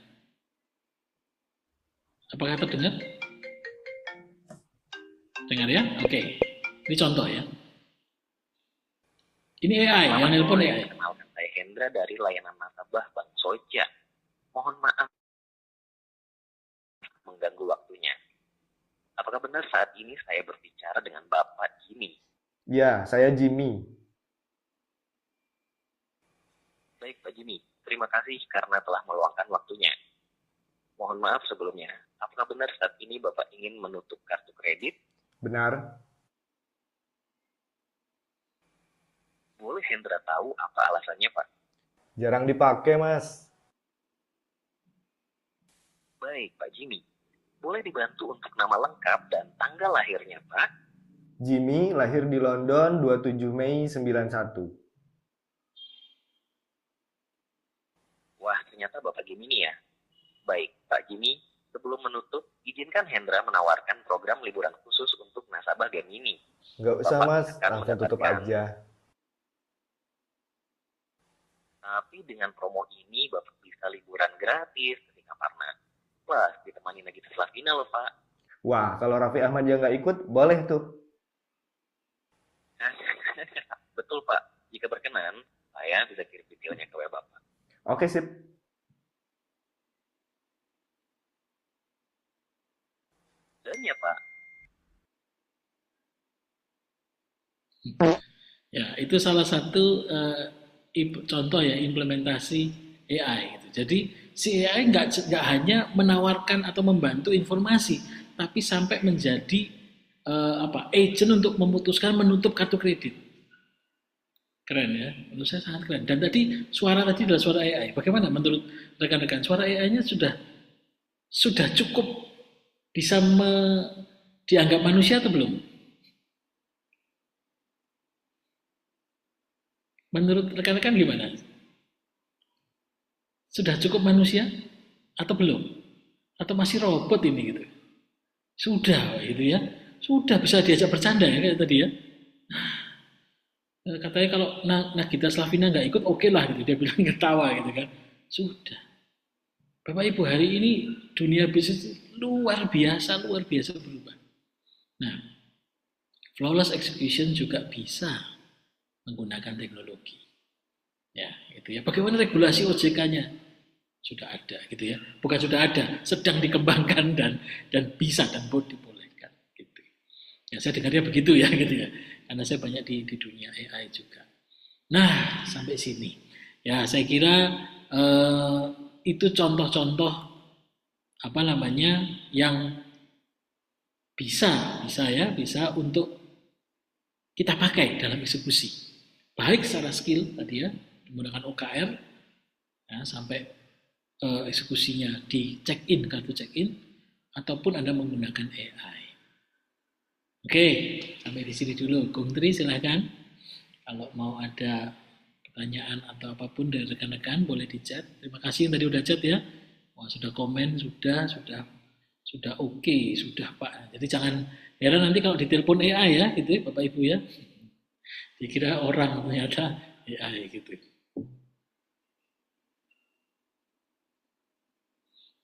Apakah terdengar? Dengar ya? Oke. Ini contoh ya. Ini AI, yang Selamat nelpon sore, AI. perkenalkan saya Hendra dari layanan nasabah Bank Soja. Mohon maaf mengganggu waktunya. Apakah benar saat ini saya berbicara dengan Bapak Jimmy? Ya, saya Jimmy. Baik Pak Jimmy, terima kasih karena telah meluangkan waktunya. Mohon maaf sebelumnya, apakah benar saat ini Bapak ingin menutup kartu kredit? Benar? Boleh Hendra tahu apa alasannya Pak? Jarang dipakai, Mas. Baik Pak Jimmy, boleh dibantu untuk nama lengkap dan tanggal lahirnya Pak? Jimmy lahir di London 27 Mei 91. Wah, ternyata Bapak Gemini ya. Baik, Pak Jimmy, sebelum menutup, izinkan Hendra menawarkan program liburan khusus untuk nasabah Gemini. Nggak usah, Bapak Mas. akan Langsung tutup mendapatkan, aja. tapi dengan promo ini Bapak bisa liburan gratis ke Singaparna. Wah, ditemani Nagita Slavina loh, Pak. Wah, kalau Raffi Ahmad yang nggak ikut, boleh tuh. Betul, Pak. Jika berkenan, saya bisa kirim detailnya ke web Bapak. Oke, sip. Dan ya, Pak, Ya, itu salah satu contoh ya implementasi AI gitu. Jadi si AI nggak hanya menawarkan atau membantu informasi, tapi sampai menjadi agent untuk memutuskan menutup kartu kredit. Keren ya, menurut saya sangat keren. Dan tadi suara tadi adalah suara AI. Bagaimana menurut rekan-rekan? Suara AI-nya sudah cukup bisa dianggap manusia atau belum? Menurut rekan-rekan gimana? Sudah cukup manusia atau belum? Atau masih robot ini gitu? Sudah gitu ya. Sudah bisa diajak bercanda ya kayak tadi ya. Katanya kalau Nagita Slavina nggak ikut oke lah gitu. Dia bilang ketawa gitu kan. Sudah. Bapak Ibu hari ini dunia bisnis luar biasa berubah. Nah, flawless execution juga bisa menggunakan teknologi. Ya, gitu ya. Bagaimana regulasi OJK-nya? Sudah ada, gitu ya. Bukan sudah ada, sedang dikembangkan dan bisa dan dibolehkan, gitu. Ya, saya dengarnya begitu ya, gitu ya. Karena saya banyak di dunia AI juga. Nah, sampai sini. Ya, saya kira itu contoh-contoh yang bisa untuk kita pakai dalam eksekusi. Baik secara skill tadi ya, menggunakan OKR ya, sampai eksekusinya di check-in, kartu check-in, ataupun Anda menggunakan AI. Oke, sampai di sini dulu. Kung Tri silahkan. Kalau mau ada pertanyaan atau apapun dari rekan-rekan boleh di chat. Terima kasih yang tadi udah chat ya. Wah, sudah komen, sudah oke, sudah Pak. Jadi jangan heran nanti kalau ditelepon AI ya, gitu ya, Bapak Ibu ya. Dikira orang, ternyata AI gitu.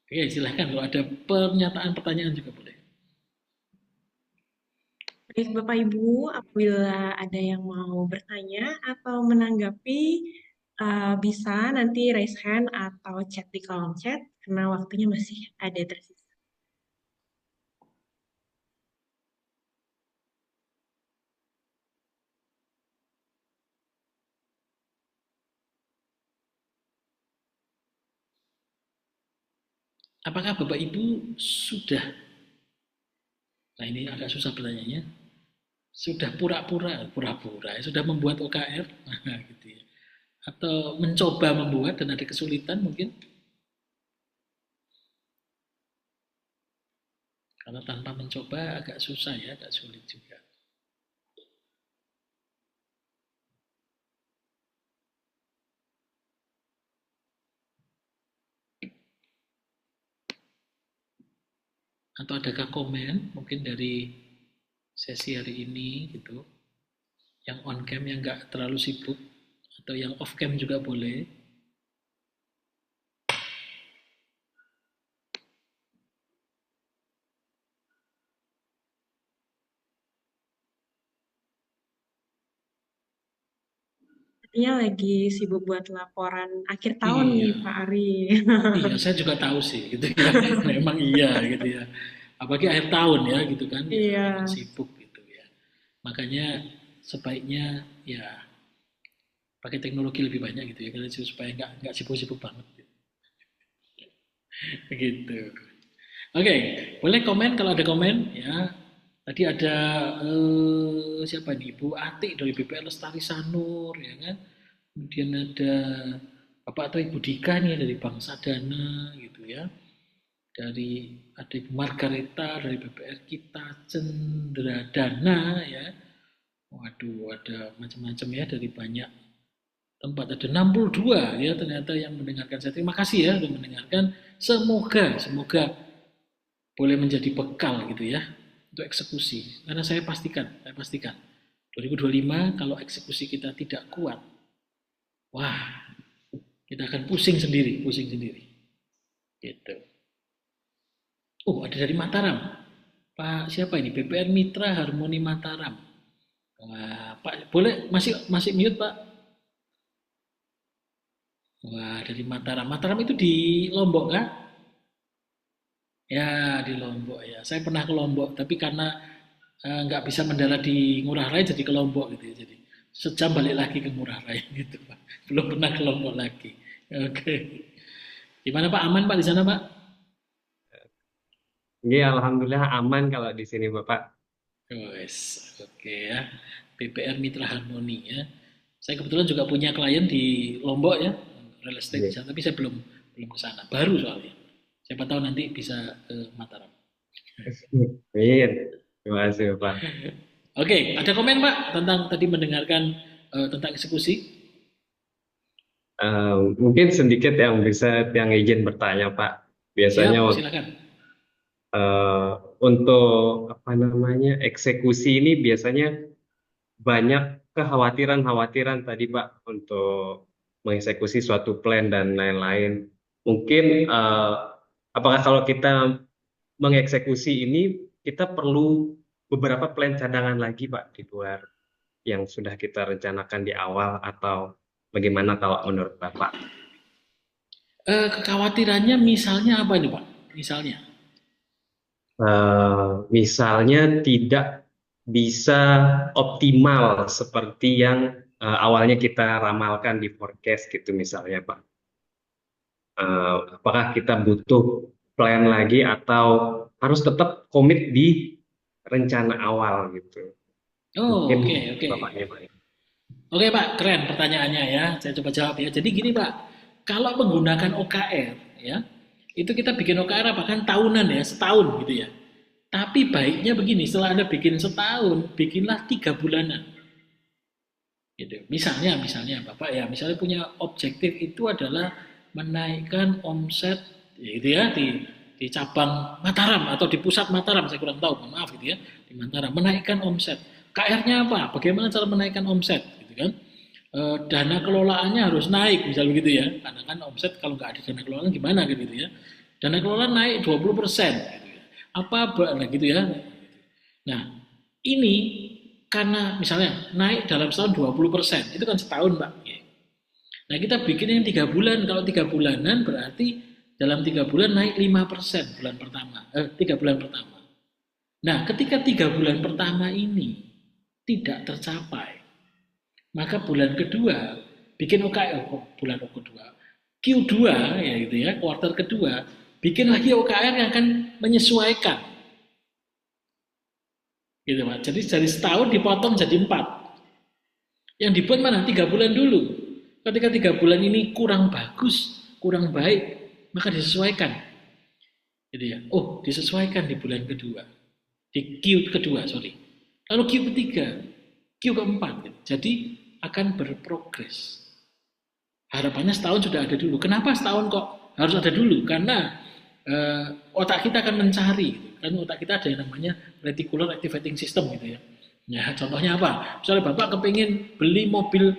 Oke, silahkan kalau ada pernyataan pertanyaan juga boleh. Baik, Bapak Ibu, apabila ada yang mau bertanya atau menanggapi, bisa nanti raise hand atau chat di kolom chat, karena waktunya masih ada tersisa. Apakah Bapak Ibu sudah, nah ini agak susah pertanyaannya, sudah pura-pura ya, sudah membuat OKR, nah, gitu ya. Atau mencoba membuat dan ada kesulitan mungkin? Karena tanpa mencoba agak susah ya, agak sulit juga. Atau adakah komen mungkin dari sesi hari ini gitu, yang on cam yang nggak terlalu sibuk, atau yang off cam juga boleh. Artinya lagi sibuk buat laporan akhir tahun nih, Iya, Pak Ari. iya saya juga tahu sih gitu ya. Memang iya gitu ya. Apalagi akhir tahun ya gitu kan, ya Iya, memang sibuk gitu ya. Makanya sebaiknya ya pakai teknologi lebih banyak gitu ya, karena supaya nggak sibuk-sibuk banget gitu. Gitu. Oke, boleh komen kalau ada komen ya. Tadi ada siapa nih? Ibu Atik dari BPR Lestari Sanur ya kan. Kemudian ada Bapak atau Ibu Dika nih dari Bangsa Dana gitu ya. Dari ada Ibu Margareta dari BPR kita Cendera Dana ya. Waduh, ada macam-macam ya dari banyak tempat. Ada 62 ya ternyata yang mendengarkan saya. Terima kasih ya sudah mendengarkan. Semoga boleh menjadi bekal gitu ya untuk eksekusi. Karena saya pastikan 2025 kalau eksekusi kita tidak kuat, wah kita akan pusing sendiri. Gitu. Oh, ada dari Mataram. Pak siapa ini? BPR Mitra Harmoni Mataram. Wah, Pak boleh masih mute Pak? Wah, dari Mataram. Mataram itu di Lombok kan? Ya, di Lombok ya. Saya pernah ke Lombok, tapi karena nggak bisa mendarat di Ngurah Rai jadi ke Lombok gitu ya. Jadi sejam balik lagi ke Ngurah Rai gitu Pak. Belum pernah ke Lombok lagi. Oke. Gimana Pak? Aman Pak di sana Pak? Iya, alhamdulillah aman kalau di sini Bapak. Wes, oke ya. BPR Mitra Harmoni ya. Saya kebetulan juga punya klien di Lombok ya, real estate di Iya. sana, tapi saya belum belum ke sana. Baru soalnya. Siapa tahu nanti bisa ke Mataram. Amin. Terima kasih Bapak. Oke, ada komen Pak tentang tadi mendengarkan tentang eksekusi? Mungkin sedikit yang izin bertanya Pak. Siap, Biasanya silakan. eh, untuk apa namanya eksekusi ini biasanya banyak kekhawatiran-khawatiran tadi Pak untuk mengeksekusi suatu plan dan lain-lain. Mungkin apakah kalau kita mengeksekusi ini kita perlu beberapa plan cadangan lagi Pak di luar yang sudah kita rencanakan di awal atau bagaimana kalau menurut Bapak? Kekhawatirannya misalnya apa ini Pak? Misalnya. Misalnya tidak bisa optimal seperti yang awalnya kita ramalkan di forecast gitu misalnya Pak. Apakah kita butuh plan lagi atau harus tetap komit di rencana awal gitu? Oh, Mungkin oke, oke. Bapaknya Pak. Oke Pak, keren pertanyaannya ya. Saya coba jawab ya. Jadi gini Pak, kalau menggunakan OKR ya, itu kita bikin OKR apa kan tahunan ya, setahun gitu ya. Tapi baiknya begini, setelah Anda bikin setahun, bikinlah 3 bulanan. Gitu. Misalnya Bapak ya, misalnya punya objektif itu adalah menaikkan omset gitu ya di cabang Mataram atau di pusat Mataram, saya kurang tahu, mohon maaf gitu ya, di Mataram menaikkan omset. KR-nya apa? Bagaimana cara menaikkan omset, gitu kan? Dana kelolaannya harus naik, misal begitu ya. Karena kan omset kalau nggak ada dana kelolaan gimana gitu ya. Dana kelola naik 20%, gitu ya. Nah, gitu ya. Nah, ini karena misalnya naik dalam setahun 20%, itu kan setahun, Pak. Nah, kita bikin yang 3 bulan. Kalau 3 bulanan berarti dalam 3 bulan naik 5% bulan pertama. 3 bulan pertama. Nah, ketika 3 bulan pertama ini tidak tercapai, maka bulan kedua bikin OKR, bulan kedua, Q2 ya gitu ya, kuartal kedua, bikin lagi OKR yang akan menyesuaikan. Gitu Pak. Jadi dari setahun dipotong jadi 4. Yang dibuat mana? 3 bulan dulu. Ketika 3 bulan ini kurang bagus, kurang baik, maka disesuaikan. Jadi ya, disesuaikan di bulan kedua, di Q kedua, sorry. Lalu Q ketiga, Q keempat. Jadi akan berprogres. Harapannya setahun sudah ada dulu. Kenapa setahun kok harus ada dulu? Karena otak kita akan mencari. Kan otak kita ada yang namanya reticular activating system gitu ya. Ya, contohnya apa? Misalnya Bapak kepingin beli mobil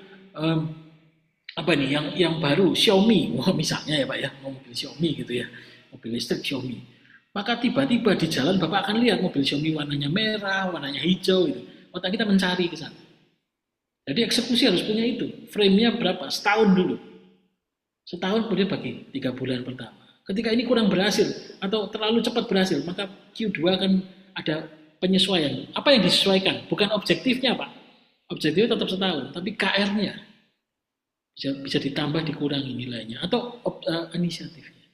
apa nih yang baru Xiaomi, misalnya ya Pak ya, mobil Xiaomi gitu ya, mobil listrik Xiaomi. Maka tiba-tiba di jalan Bapak akan lihat mobil Xiaomi warnanya merah, warnanya hijau gitu. Otak kita mencari ke sana. Jadi eksekusi harus punya itu. Frame-nya berapa? Setahun dulu. Setahun kemudian bagi 3 bulan pertama. Ketika ini kurang berhasil atau terlalu cepat berhasil, maka Q2 akan ada penyesuaian. Apa yang disesuaikan? Bukan objektifnya Pak. Objektifnya tetap setahun, tapi KR-nya bisa ditambah, dikurangi nilainya atau inisiatifnya.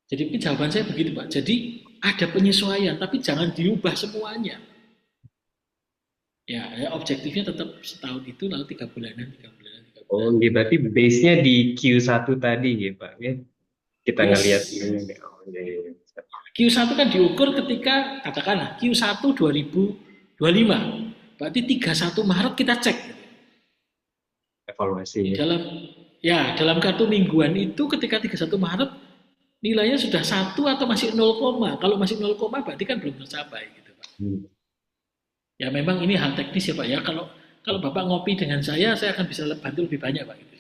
Jadi jawaban saya begitu Pak. Jadi ada penyesuaian, tapi jangan diubah semuanya. Ya, objektifnya tetap setahun itu, lalu 3 bulanan. Oh, berarti base-nya di Q1 tadi ya Pak ya. Kita ngelihat ini. Oh, ya. Q1 kan diukur ketika katakanlah Q1 2025. Berarti 31 Maret kita cek. Evaluasi. Dalam kartu mingguan itu ketika 31 Maret nilainya sudah 1 atau masih 0, kalau masih 0, berarti kan belum tercapai gitu Pak. Ya memang ini hal teknis ya Pak ya. Kalau Bapak ngopi dengan saya akan bisa bantu lebih banyak Pak. Gitu.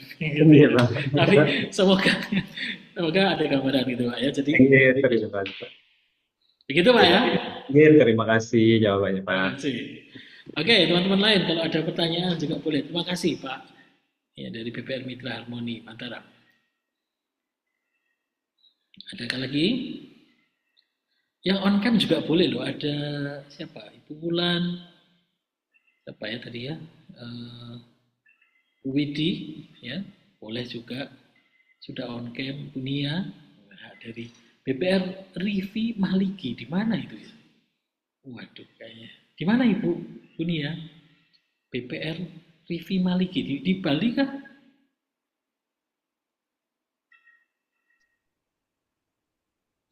Iya, Pak. Tapi semoga ada gambaran gitu Pak ya. Jadi terima kasih. Begitu Pak ya. Terima kasih jawabannya Pak. Terima kasih. Oke, teman-teman lain kalau ada pertanyaan juga boleh. Terima kasih Pak. Ya dari BPR Mitra Harmoni Mataram. Adakah lagi? Yang on cam juga boleh loh. Ada siapa? Ibu Wulan. Siapa ya tadi ya? Widi ya. Boleh juga. Sudah on cam. Bunia. Nah, dari BPR Rivi Maliki. Di mana itu ya? Waduh kayaknya. Di mana Ibu Bunia? BPR Rivi Maliki. Di Bali kah?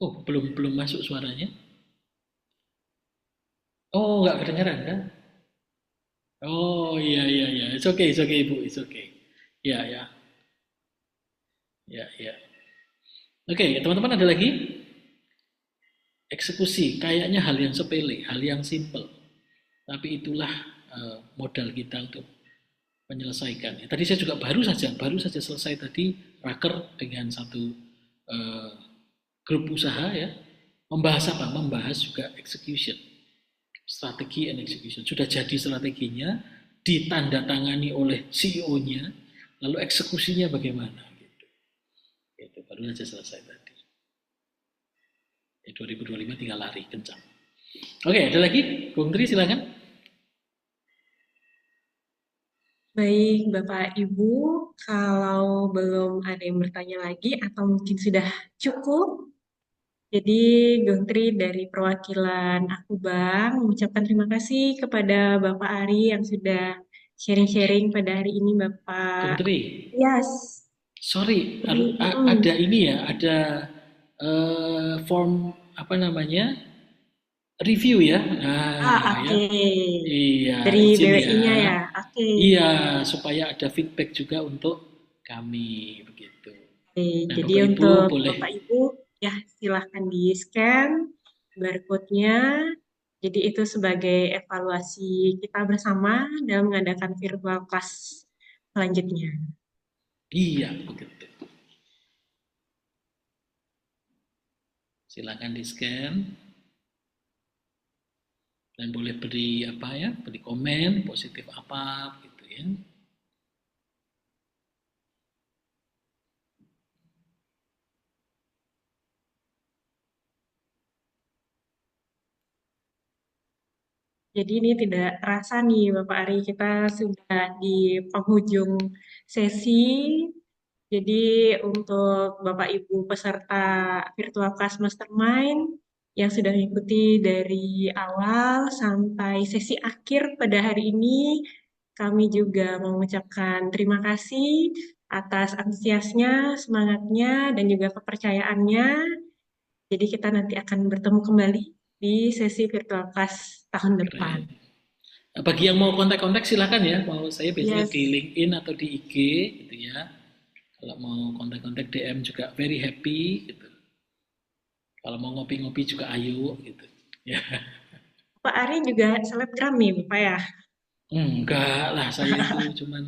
Oh, belum masuk suaranya. Oh, nggak kedengeran kan? Oh, iya. It's okay, Ibu. It's okay. Ya. Oke, teman-teman ada lagi? Eksekusi, kayaknya hal yang sepele, hal yang simple. Tapi itulah modal kita untuk menyelesaikan. Tadi saya juga baru saja selesai tadi raker dengan satu grup usaha ya. Membahas apa? Membahas juga execution. Strategi and execution. Sudah jadi strateginya, ditandatangani oleh CEO-nya, lalu eksekusinya bagaimana gitu. Itu baru saja selesai tadi. 2025 tinggal lari kencang. Oke, ada lagi? Bung Tri silakan. Baik, Bapak Ibu, kalau belum ada yang bertanya lagi atau mungkin sudah cukup, jadi Bung Tri dari perwakilan Aku Bank mengucapkan terima kasih kepada Bapak Ari yang sudah sharing-sharing pada hari ini, Bapak. Bung Tri. Yes. Sorry, ada ini ya, ada form apa namanya review ya. Oke. Iya. Dari BWI-nya ya. Oke. Iya, supaya ada feedback juga untuk kami begitu. Oke, jadi untuk Bapak Ibu ya silahkan di scan barcode-nya. Jadi itu sebagai evaluasi kita bersama dalam mengadakan virtual class selanjutnya. Iya, begitu. Silakan di-scan dan boleh beri apa ya, beri komen positif apa gitu ya. Jadi ini tidak terasa nih Bapak Ari, kita sudah di penghujung sesi. Jadi untuk Bapak Ibu peserta virtual class mastermind yang sudah mengikuti dari awal sampai sesi akhir pada hari ini, kami juga mengucapkan terima kasih atas antusiasnya, semangatnya, dan juga kepercayaannya. Jadi kita nanti akan bertemu kembali di sesi virtual class tahun depan. Keren. Bagi yang mau kontak-kontak silakan ya. Mau saya biasanya Yes. di LinkedIn atau di IG gitu ya. Kalau mau kontak-kontak DM juga very happy gitu. Kalau mau ngopi-ngopi juga ayo gitu. Ya. Pak Ari juga selebgram nih Bapak ya. Enggak lah, saya itu cuman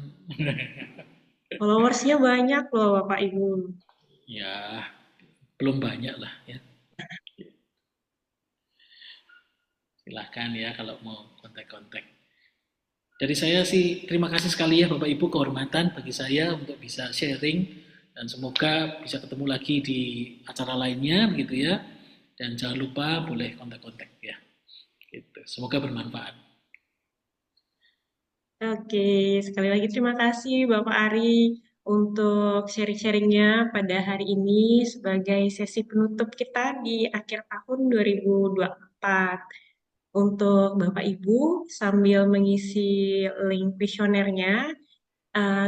Followersnya banyak loh Bapak Ibu. ya belum banyak lah ya. Silahkan ya kalau mau kontak-kontak. Dari saya sih terima kasih sekali ya Bapak Ibu, kehormatan bagi saya untuk bisa sharing dan semoga bisa ketemu lagi di acara lainnya begitu ya. Dan jangan lupa boleh kontak-kontak ya. Gitu. Semoga bermanfaat. Oke, sekali lagi terima kasih Bapak Ari untuk sharing-sharingnya pada hari ini sebagai sesi penutup kita di akhir tahun 2024. Untuk Bapak Ibu, sambil mengisi link kuesionernya,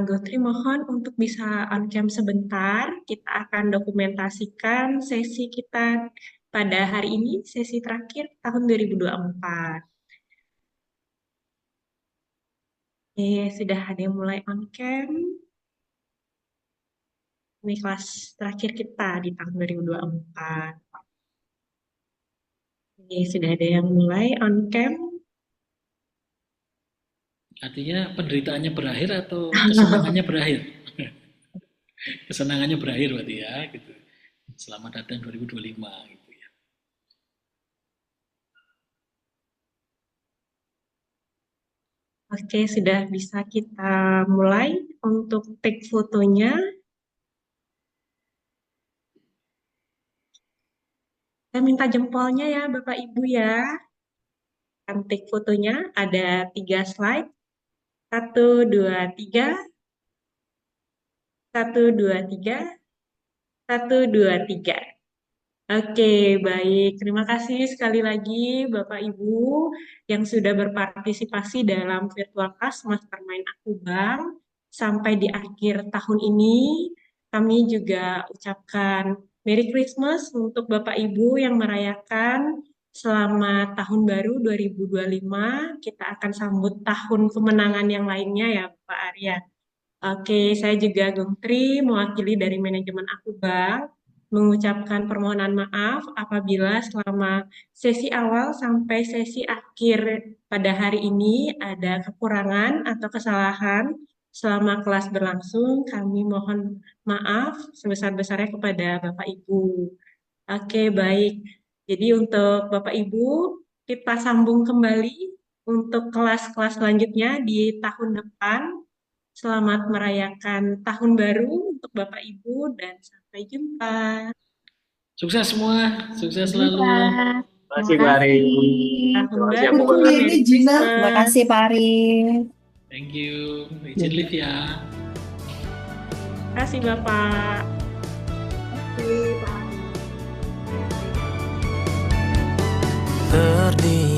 Gotri mohon untuk bisa on-cam sebentar. Kita akan dokumentasikan sesi kita pada hari ini, sesi terakhir tahun 2024. Oke, sudah ada yang mulai on-cam. Ini kelas terakhir kita di tahun 2024. Oke, sudah ada yang mulai on-cam. Artinya penderitaannya berakhir atau kesenangannya berakhir? Kesenangannya berakhir berarti ya gitu. Selamat datang 2025 gitu ya. Oke, sudah bisa kita mulai untuk take fotonya. Saya minta jempolnya ya Bapak Ibu ya. Take fotonya ada 3 slide. 1, 2, 3. 1, 2, 3. 1, 2, 3. Oke, baik. Terima kasih sekali lagi Bapak Ibu yang sudah berpartisipasi dalam virtual class Mastermind Aku Bank. Sampai di akhir tahun ini, kami juga ucapkan Merry Christmas untuk Bapak Ibu yang merayakan. Selamat Tahun Baru 2025. Kita akan sambut tahun kemenangan yang lainnya ya Pak Arya. Oke, saya juga Gungtri, mewakili dari manajemen Aku Bank, mengucapkan permohonan maaf apabila selama sesi awal sampai sesi akhir pada hari ini ada kekurangan atau kesalahan. Selama kelas berlangsung, kami mohon maaf sebesar-besarnya kepada Bapak Ibu. Oke, baik. Jadi untuk Bapak Ibu, kita sambung kembali untuk kelas-kelas selanjutnya di tahun depan. Selamat merayakan tahun baru untuk Bapak Ibu dan sampai jumpa. Sukses semua, sukses Jumpa. selalu. Terima kasih Terima Pak Ari. kasih. Tahun Terima kasih baru, Aku Bank. Merry Terima Christmas. kasih Pak Ari. Thank you. Izin live ya. Terima kasih Bapak. Terima kasih Pak Ari. Terdiri